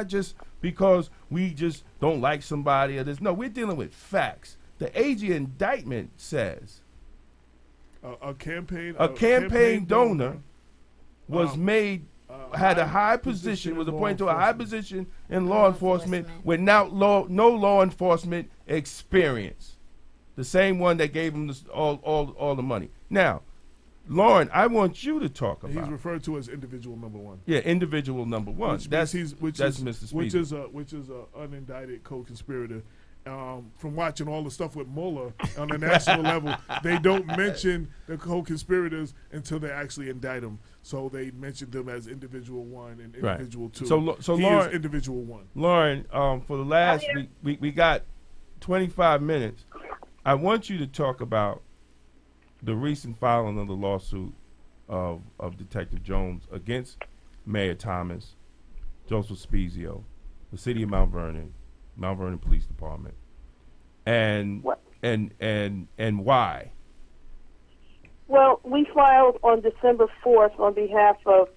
just because we just don't like somebody or this. No, we're dealing with facts. The AG indictment says
a campaign
donor was made, had a high position, was appointed to a high position in law enforcement with no law enforcement experience. The same one that gave him all the money. Now, Lauren, I want you to talk about.
He's referred to as individual number one.
Yeah, individual number one. That's Mr. Speedy.
Which is a unindicted co-conspirator. From watching all the stuff with Mueller on the national level, they don't mention the co-conspirators until they actually indict them. So they mention them as individual one and individual two.
So
he
Lauren,
is individual one.
Lauren, for the last we got 25 minutes. I want you to talk about the recent filing of the lawsuit of Detective Jones against Mayor Thomas, Joseph Spezio, the city of Mount Vernon Police Department, and why?
Well, we filed on December 4th on behalf of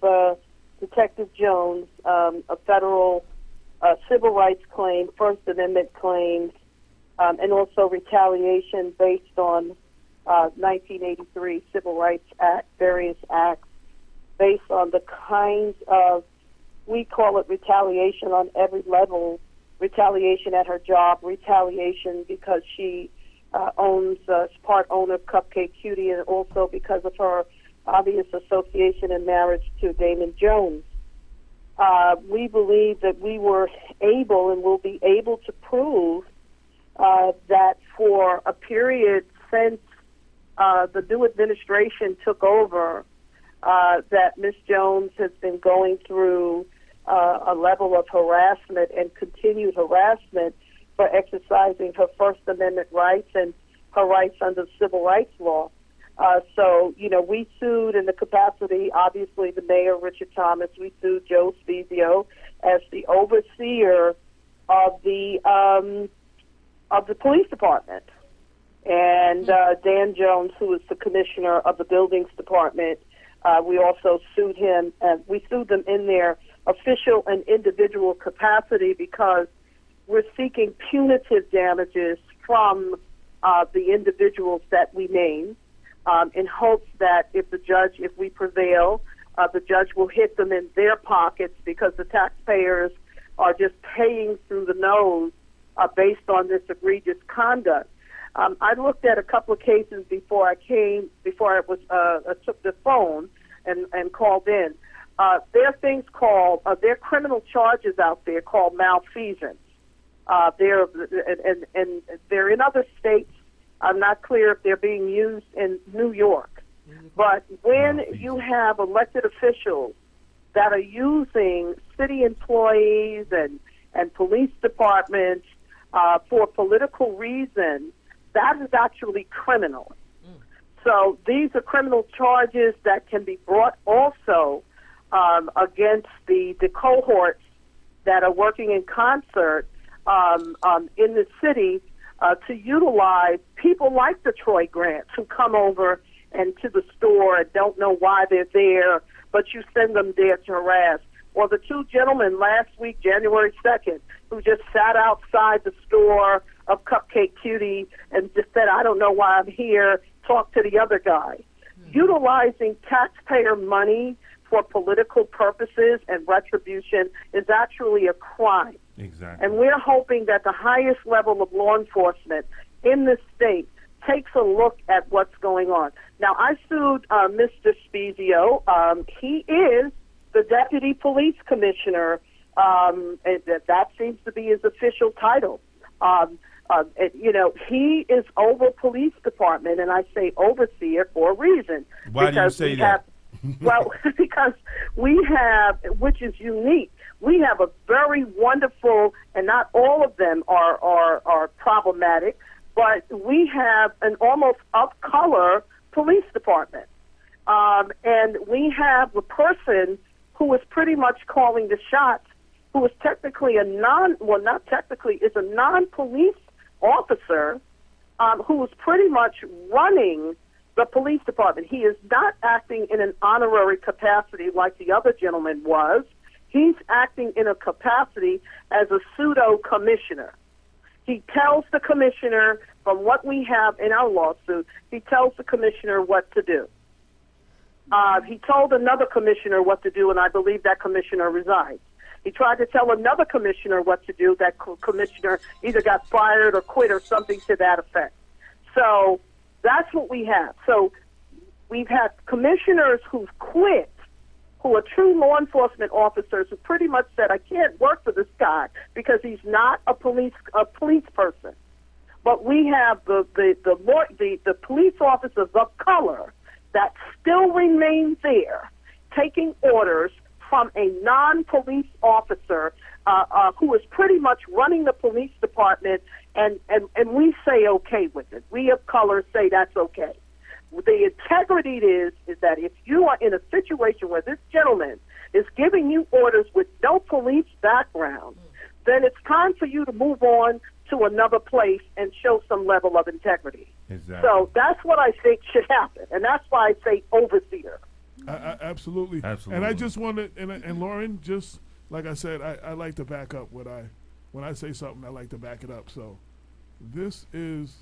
Detective Jones a federal civil rights claim, First Amendment claims, and also retaliation based on 1983 Civil Rights Act, various acts based on the kinds of, we call it retaliation on every level, retaliation at her job, retaliation because she is part owner of Cupcake Cutie, and also because of her obvious association and marriage to Damon Jones. We believe that we were able and will be able to prove that for a period since the new administration took over, that Ms. Jones has been going through a level of harassment and continued harassment for exercising her First Amendment rights and her rights under civil rights law. So, we sued in the capacity, obviously, the mayor, Richard Thomas. We sued Joe Spezio as the overseer of the police department. And Dan Jones, who is the commissioner of the buildings department, we also sued him. And we sued them in their official and individual capacity because we're seeking punitive damages from the individuals that we name, in hopes that if we prevail, the judge will hit them in their pockets because the taxpayers are just paying through the nose based on this egregious conduct. I looked at a couple of cases before I took the phone and called in. There are things called, there are criminal charges out there called malfeasance. They're in other states. I'm not clear if they're being used in New York. But when you have elected officials that are using city employees and police departments for political reasons, that is actually criminal. So these are criminal charges that can be brought also against the cohorts that are working in concert in the city to utilize people like the Troy Grants who come over and to the store and don't know why they're there, but you send them there to harass. Or the two gentlemen last week, January 2nd, who just sat outside the store of Cupcake Cutie and just said, I don't know why I'm here, talk to the other guy. Utilizing taxpayer money for political purposes and retribution is actually a crime.
Exactly.
And we're hoping that the highest level of law enforcement in this state takes a look at what's going on. Now, I sued Mr. Spezio. He is the deputy police commissioner. And that seems to be his official title. He is over police department, and I say overseer for a reason.
Why do you say that?
Well, because we have, which is unique, we have a very wonderful, and not all of them are problematic, but we have an almost up-color police department. And we have a person who is pretty much calling the shots, who is technically is a non-police officer who is pretty much running the police department. He is not acting in an honorary capacity like the other gentleman was. He's acting in a capacity as a pseudo-commissioner. He tells the commissioner, from what we have in our lawsuit, he tells the commissioner what to do. He told another commissioner what to do, and I believe that commissioner resigned. He tried to tell another commissioner what to do. That commissioner either got fired or quit or something to that effect. So that's what we have. So we've had commissioners who've quit, who are true law enforcement officers who pretty much said, I can't work for this guy because he's not a police person. But we have the police officers of color that still remain there, taking orders from a non-police officer who is pretty much running the police department, and we say okay with it. We of color say that's okay. The integrity is that if you are in a situation where this gentleman is giving you orders with no police background, then it's time for you to move on to another place and show some level of integrity.
Exactly.
So that's what I think should happen, and that's why I say overseer.
Absolutely. And I just want to, and Lauren, just like I said, I like to back up when I say something, I like to back it up. So this is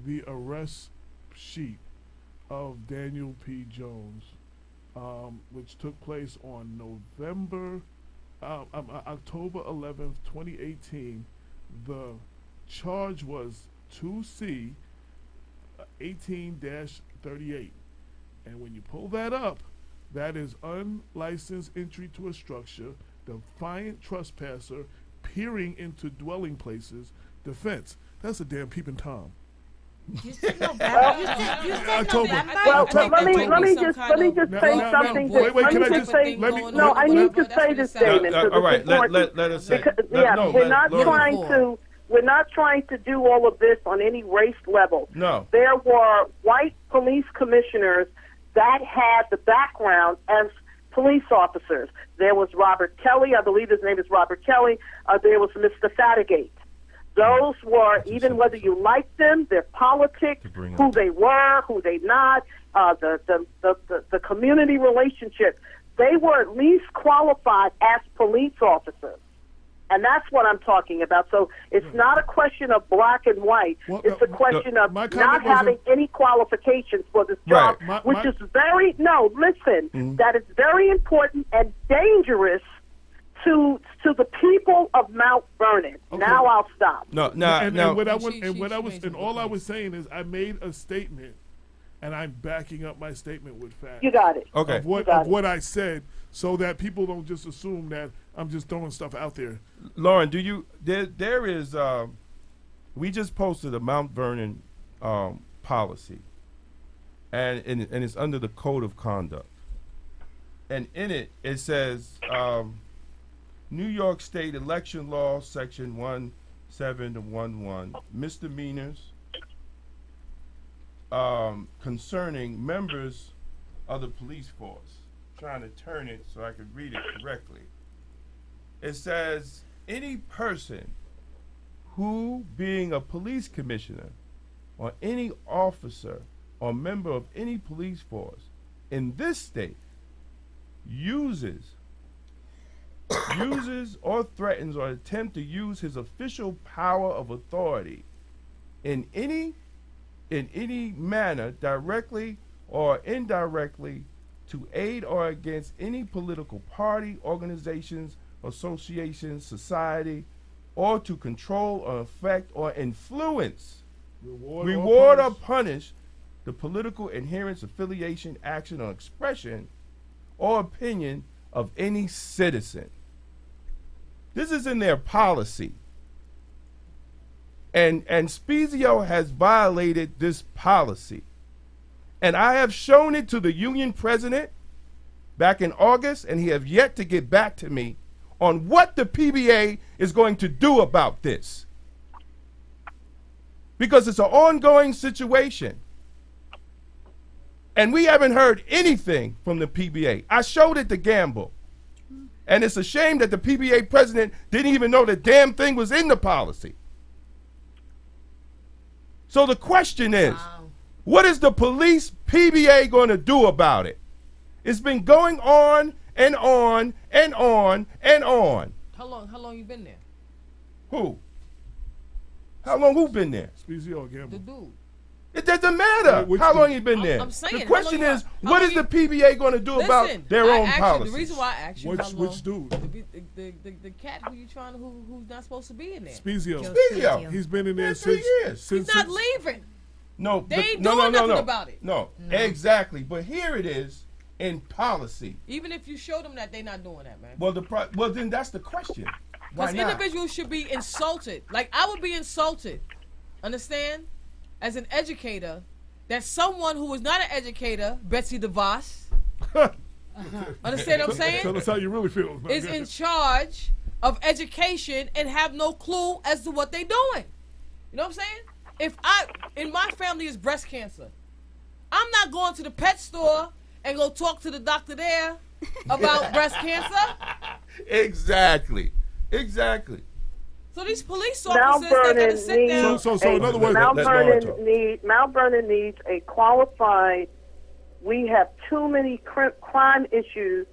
the arrest sheet of Daniel P. Jones, which took place on October 11th, 2018. The charge was 2C 18-38. And when you pull that up, that is unlicensed entry to a structure, defiant trespasser, peering into dwelling places, defense. That's a damn peeping Tom.
You said November. You said November.
Well, let me just say something. I need to say this statement.
All right, let us say.
We're not trying to do all of this on any race level.
No.
There were white police commissioners that had the background as police officers. There was Robert Kelly. I believe his name is Robert Kelly. There was Mr. Fatigate. Those were, even whether you liked them, their politics, who they were, who they not, the community relationship, they were at least qualified as police officers. And that's what I'm talking about. So it's not a question of black and white.
Well,
it's a question of
my
not
comment
having any qualifications for this job,
Right.
which is very, that is very important and dangerous to the people of Mount Vernon.
Okay.
Now I'll stop.
All I was saying is I made a statement, and I'm backing up my statement with facts.
You got it.
Okay.
Of what I said, so that people don't just assume that I'm just throwing stuff out there.
Lauren, there is, we just posted a Mount Vernon policy, and it's under the Code of Conduct. And in it says, New York State election law, section 1711, misdemeanors concerning members of the police force. Trying to turn it so I could read it correctly. It says, any person who, being a police commissioner or any officer or member of any police force in this state uses or threatens or attempt to use his official power of authority in any manner, directly or indirectly, to aid or against any political party, organizations, associations, society, or to control or affect or influence, reward or punish the political adherence, affiliation, action, or expression or opinion of any citizen. This is in their policy. And Spezio has violated this policy. And I have shown it to the union president back in August, and he has yet to get back to me on what the PBA is going to do about this. Because it's an ongoing situation. And we haven't heard anything from the PBA. I showed it to Gamble. And it's a shame that the PBA president didn't even know the damn thing was in the policy. So the question is, what is the police PBA going to do about it? It's been going on and on and on and on.
How long you been there?
Who? How long who been there?
Spezio or Gamble?
The dude.
It doesn't matter how long you been there.
I'm saying,
the question is, what is the PBA going to do about their own policy?
The reason why I asked you
which dude?
The cat who's not supposed to be in there.
Spezio.
He's been in there
3 years.
He's not leaving.
No,
they ain't doing nothing about it.
No, exactly. But here it is in policy.
Even if you show them that, they're not doing that, man.
Well, then that's the question.
Because individuals should be insulted. Like, I would be insulted, understand, as an educator, that someone who is not an educator, Betsy DeVos, understand what I'm saying?
Tell us how you really feel.
Is in charge of education and have no clue as to what they're doing. You know what I'm saying? If in my family is breast cancer, I'm not going to the pet store and go talk to the doctor there about breast cancer.
Exactly.
So these police officers that gotta sit down.
So in other words,
Mount Vernon needs a qualified. We have too many crime issues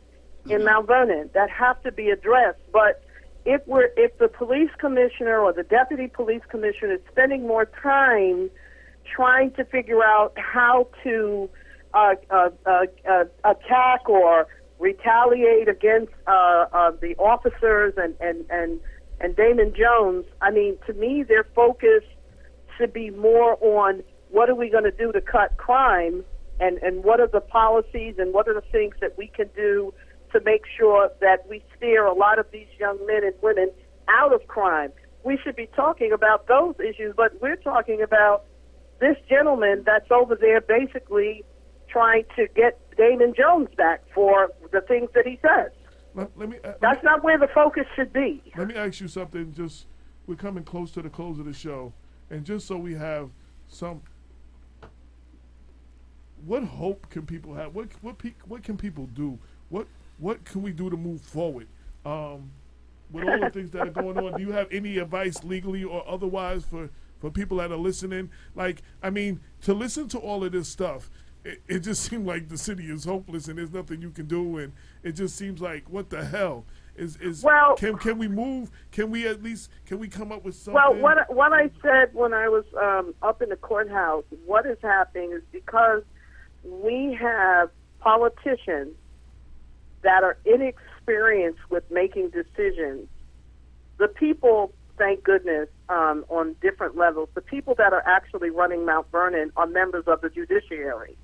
in Mount Vernon that have to be addressed. But if the police commissioner or the deputy police commissioner is spending more time trying to figure out how to attack or retaliate against the officers and Damon Jones, I mean, to me, their focus should be more on what are we going to do to cut crime and what are the policies and what are the things that we can do to make sure that we steer a lot of these young men and women out of crime. We should be talking about those issues, but we're talking about this gentleman that's over there basically trying to get Damon Jones back for the things that he says. That's not where the focus should be.
Let me ask you something. We're coming close to the close of the show, and just so we have some, what hope can people have? What can people do? What can we do to move forward? With all the things that are going on, do you have any advice legally or otherwise for people that are listening? Like, I mean, to listen to all of this stuff, it just seems like the city is hopeless and there's nothing you can do, and it just seems like, what the hell?
Well,
can we move? Can we at least come up with something?
Well, what I said when I was up in the courthouse, what is happening is because we have politicians that are inexperienced with making decisions. The people, thank goodness, on different levels, the people that are actually running Mount Vernon are members of the judiciary.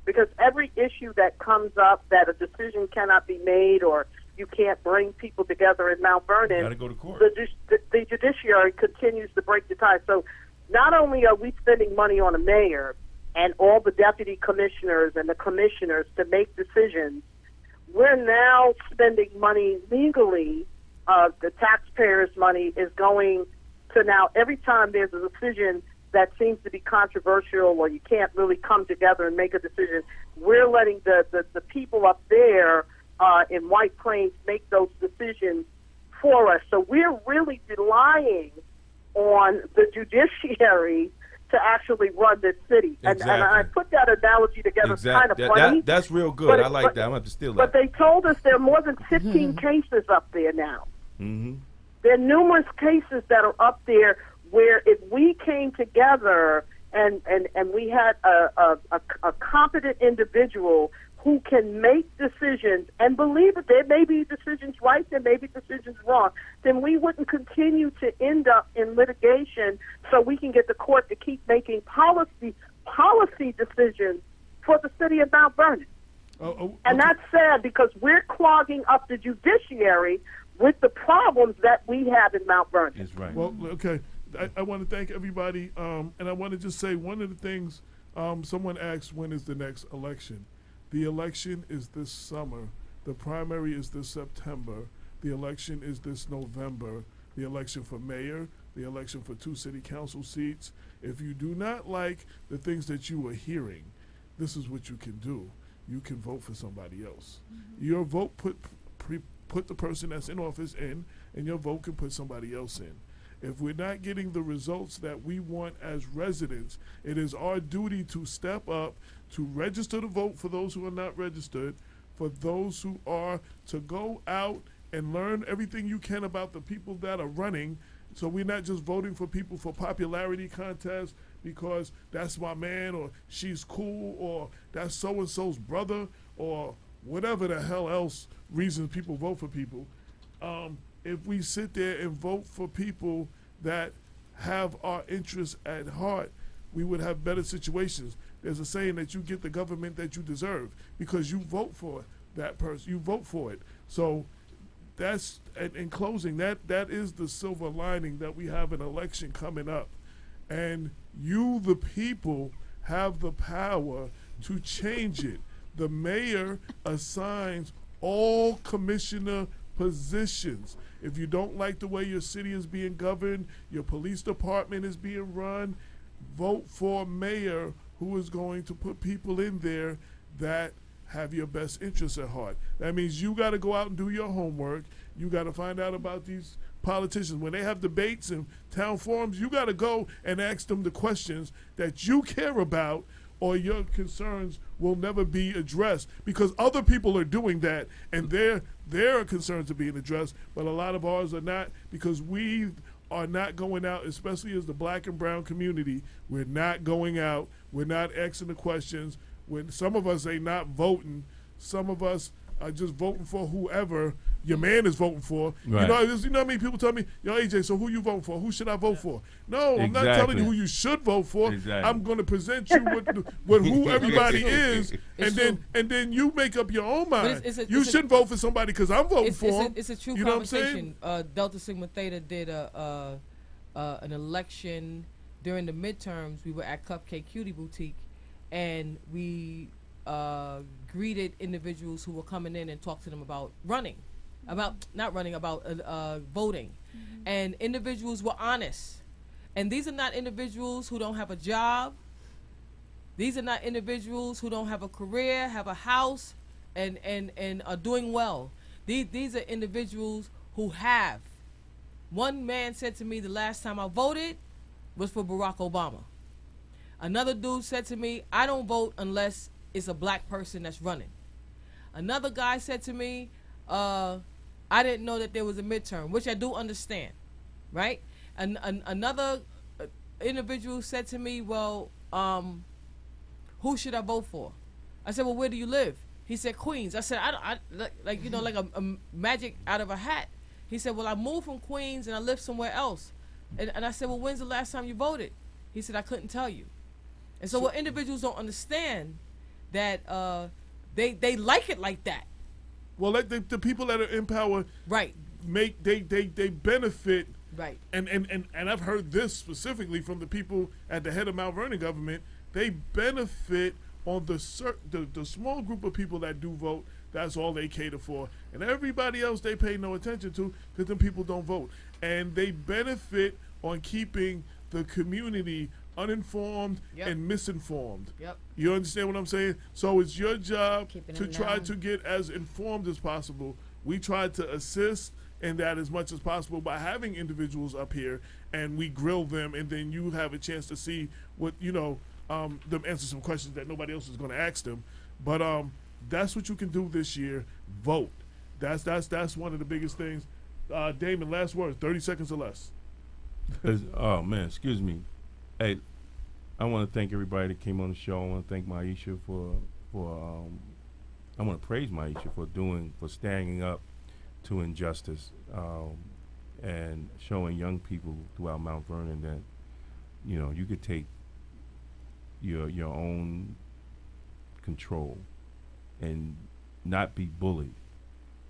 Because every issue that comes up that a decision cannot be made or you can't bring people together in Mount Vernon,
gotta go to court.
The judiciary continues to break the tie. So not only are we spending money on a mayor and all the deputy commissioners and the commissioners to make decisions, we're now spending money legally. The taxpayers' money is going to now, every time there's a decision that seems to be controversial or you can't really come together and make a decision, we're letting the people up there in White Plains make those decisions for us. So we're really relying on the judiciary to actually run this city.
Exactly.
And I put that analogy together. It's kind of funny.
That's real good.
But
I like that. I'm going to have to steal
But
that.
they told us there are more than 15 cases up there now.
Mm-hmm.
There are numerous cases that are up there where if we came together and we had a competent individual who can make decisions and believe that there may be decisions right, there may be decisions wrong, then we wouldn't continue to end up in litigation so we can get the court to keep making policy decisions for the city of Mount Vernon. And that's sad because we're clogging up the judiciary with the problems that we have in Mount Vernon.
That's right.
Well, okay. I want to thank everybody, and I want to just say one of the things someone asked, when is the next election? The election is this summer. The primary is this September. The election is this November. The election for mayor, the election for 2 city council seats. If you do not like the things that you are hearing, this is what you can do. You can vote for somebody else. Your vote put the person that's in office in, and your vote can put somebody else in. If we're not getting the results that we want as residents, it is our duty to step up, to register to vote for those who are not registered, for those who are to go out and learn everything you can about the people that are running. So we're not just voting for people for popularity contests because that's my man or she's cool or that's so-and-so's brother or whatever the hell else reasons people vote for people. If we sit there and vote for people that have our interests at heart, we would have better situations. There's a saying that you get the government that you deserve because you vote for that person. You vote for it. So that's, in closing, that is the silver lining that we have an election coming up. And you, the people, have the power to change it. The mayor assigns all commissioner positions. If you don't like the way your city is being governed, your police department is being run, vote for a mayor who is going to put people in there that have your best interests at heart. That means you got to go out and do your homework. You got to find out about these politicians. When they have debates and town forums, you got to go and ask them the questions that you care about, or your concerns will never be addressed because other people are doing that and their concerns are being addressed, but a lot of ours are not because we are not going out, especially as the black and brown community. We're not going out. We're not asking the questions. When some of us ain't not voting, some of us are just voting for whoever your man is voting for.
Right.
You know how many people tell me, yo, AJ, so who you voting for? Who should I vote for? No, I'm not
Exactly.
telling you who you should vote for.
Exactly.
I'm going to present you with who everybody is,
It's
and then you make up your own mind.
You
shouldn't vote for somebody because I'm voting for him.
It's a true
You know what I'm saying?
conversation. Delta Sigma Theta did an election during the midterms. We were at Cupcake Cutie Boutique, and we greeted individuals who were coming in and talked to them about voting. And individuals were honest. And these are not individuals who don't have a job. These are not individuals who don't have a career, have a house, and are doing well. These are individuals who have. One man said to me the last time I voted was for Barack Obama. Another dude said to me, I don't vote unless it's a black person that's running. Another guy said to me, I didn't know that there was a midterm, which I do understand, right? And another individual said to me, well, who should I vote for? I said, well, where do you live? He said, Queens. I said, I like you know, like a magic out of a hat. He said, well, I moved from Queens and I live somewhere else. And I said, well, when's the last time you voted? He said, I couldn't tell you. And so what individuals don't understand that they like it like that.
Well, like the people that are in power,
right,
they benefit.
Right.
And I've heard this specifically from the people at the head of Mount Vernon government. They benefit on the small group of people that do vote. That's all they cater for. And everybody else they pay no attention to because them people don't vote. And they benefit on keeping the community uninformed and misinformed.
Yep.
You understand what I'm saying? So it's your job
Keeping
to
them
try
down.
to get as informed as possible. We try to assist in that as much as possible by having individuals up here, and we grill them, and then you have a chance to see what, them answer some questions that nobody else is going to ask them. But that's what you can do this year. Vote. That's one of the biggest things. Damon, last words, 30 seconds or less.
Oh, man, excuse me. Hey, I want to thank everybody that came on the show. I want to thank Maisha for I want to praise Maisha for standing up to injustice and showing young people throughout Mount Vernon that, you could take your own control and not be bullied.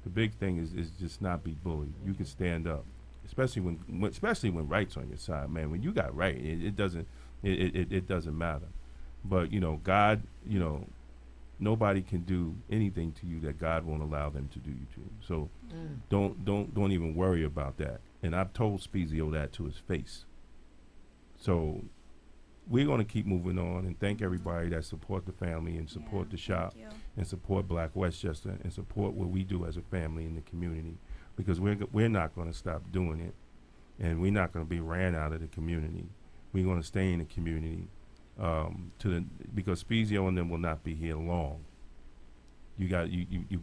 The big thing is just not be bullied. You can stand up, especially when right's on your side, man. When you got right, it doesn't matter. But God, nobody can do anything to you that God won't allow them to do you to. So don't even worry about that. And I've told Spezio that to his face. So we're going to keep moving on and thank everybody that support the family and support the shop and support Black Westchester and support what we do as a family in the community, because we're not going to stop doing it, and we're not going to be ran out of the community. We're going to stay in the community because Spezio and them will not be here long. You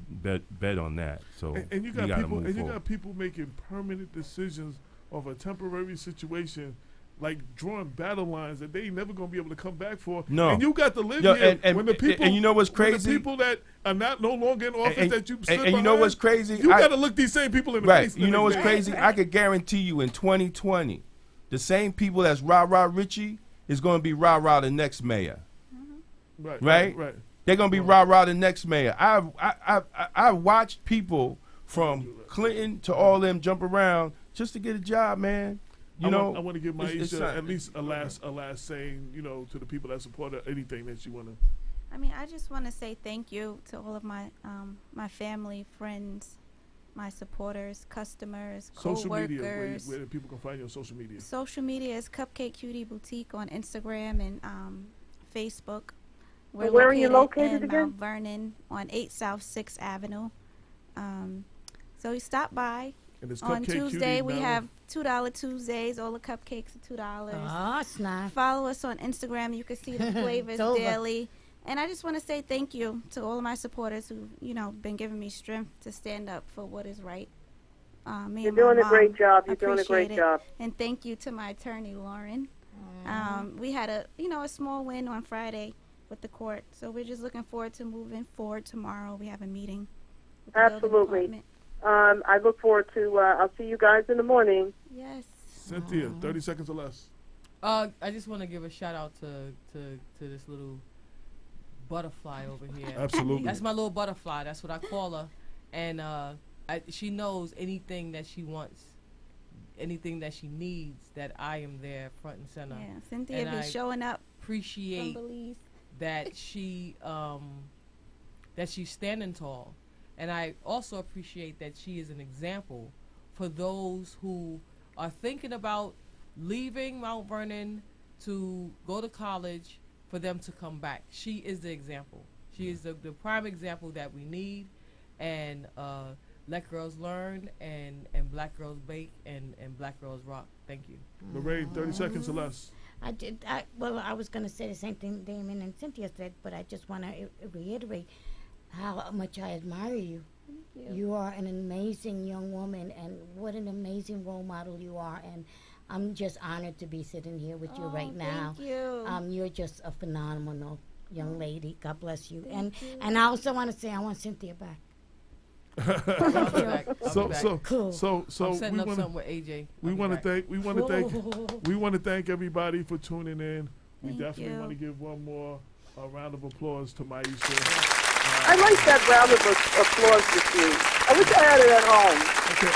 bet on that. So
and you
gotta
people
move
and you
forward.
got people making permanent decisions of a temporary situation, like drawing battle lines that they ain't never gonna be able to come back for.
No.
And you got to live here
and
when the people
and you know what's crazy?
when the people that are no longer in office that you stood
and you know
behind,
what's crazy?
You got to look these same people in the face.
Right. You know what's crazy? I could guarantee you in 2020, the same people that's rah Richie is going to be rah the next mayor. Right. They're going to be rah the next mayor. I watched people from Clinton to all them jump around just to get a job, man. I
want to give Maisha at least a last saying, to the people that support her, anything that you want to.
I mean, I just want to say thank you to all of my my family, friends, my supporters, customers,
Social media,
co-workers.
where people can find you on social media.
Social media is Cupcake Cutie Boutique on Instagram and Facebook.
Where are you located
in
again?
Mount Vernon on 8 South 6th Avenue. So you stop by.
And it's
On
Cupcake
Tuesday,
Cutie,
we
Madeline.
have $2 Tuesdays. All the cupcakes are $2.
Oh, snap.
Follow us on Instagram. You can see the flavors
It's over.
daily. And I just want to say thank you to all of my supporters who've, been giving me strength to stand up for what is right. Me
You're
and my
doing a
mom
great job. You're doing a great
appreciate it.
job.
And thank you to my attorney, Lauren. We had a small win on Friday with the court. So we're just looking forward to moving forward tomorrow. We have a meeting with the building
Absolutely.
department.
I look forward to, I'll see you guys in the morning.
Yes.
Cynthia, 30 seconds or less.
I just want to give a shout out to this little butterfly over here.
Absolutely.
That's my little butterfly. That's what I call her. And she knows anything that she wants, anything that she needs, that I am there front and center.
Yeah, Cynthia
And
be
I
showing up.
Appreciate
from Belize.
that she's standing tall. And I also appreciate that she is an example for those who are thinking about leaving Mount Vernon to go to college, for them to come back. She is the example. She is the prime example that we need. And let girls learn, and black girls bake, and black girls rock. Thank you.
Lorraine, 30 seconds or less.
I was going to say the same thing Damon and Cynthia said, but I just want to reiterate how much I admire you You are an amazing young woman, and what an amazing role model you are. And I'm just honored to be sitting here with you right now.
Thank you.
You're just a phenomenal young lady. God bless you. And I also want to say I want Cynthia back.
So
I'm setting
we
up
wanna,
something with AJ.
we want to thank everybody for tuning in. We
Thank
definitely
you.
want to give one more round of applause to Maisha.
I like that round of applause this week. I wish I had it at home.
Okay,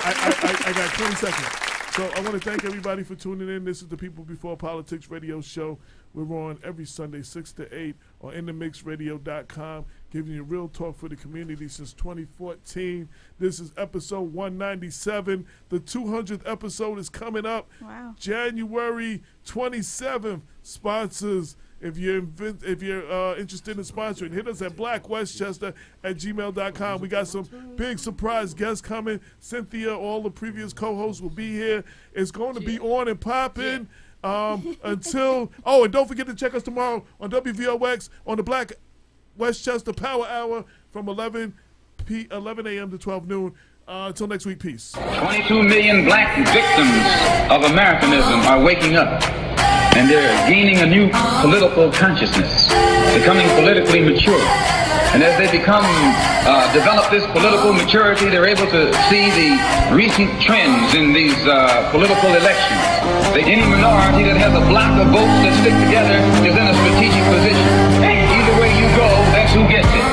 I got 20 seconds. So I want to thank everybody for tuning in. This is the People Before Politics radio show. We're on every Sunday, 6 to 8 on INTHEMIXXRADIO.com, giving you real talk for the community since 2014. This is episode 197. The 200th episode is coming up.
Wow.
January 27th. Sponsors, if you're interested in sponsoring, hit us at blackwestchester@gmail.com. We got some big surprise guests coming. Cynthia, all the previous co-hosts will be here. It's going to be on and popping. Until and don't forget to check us tomorrow on WVOX on the Black Westchester Power Hour from 11 a.m. to 12 noon. Until next week, peace.
22 million black victims of Americanism are waking up, and they're gaining a new political consciousness, becoming politically mature. And as they develop this political maturity, they're able to see the recent trends in these political elections. Any minority that has a block of votes that stick together is in a strategic position. Either way you go, that's who gets it.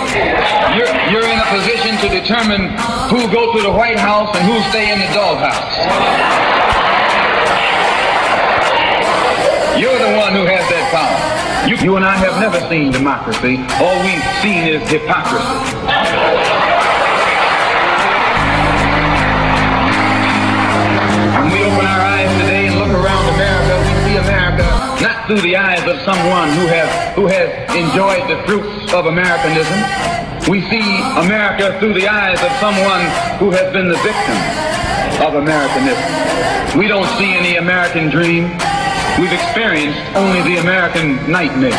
You're in a position to determine who go to the White House and who stay in the doghouse. You're the one who has that power. You and I have never seen democracy. All we've seen is hypocrisy. When we open our eyes today and look around America, we see America not through the eyes of someone who has enjoyed the fruits of Americanism. We see America through the eyes of someone who has been the victim of Americanism. We don't see any American dream. We've experienced only the American nightmare.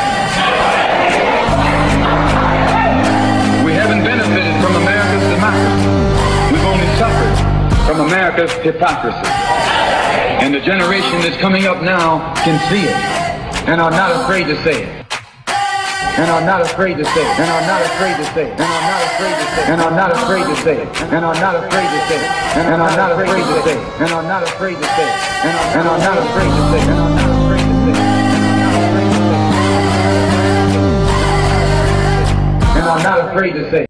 We haven't benefited from America's democracy. We've only suffered from America's hypocrisy. And the generation that's coming up now can see it and are not afraid to say it. And are not afraid to say it. And are not afraid to say it. And are not afraid to say it. And are not afraid to say it. And are not afraid to say it. And are not afraid to say it. And are not afraid to say it. And are not afraid to say it. And are not afraid to say it. And are not afraid to say it.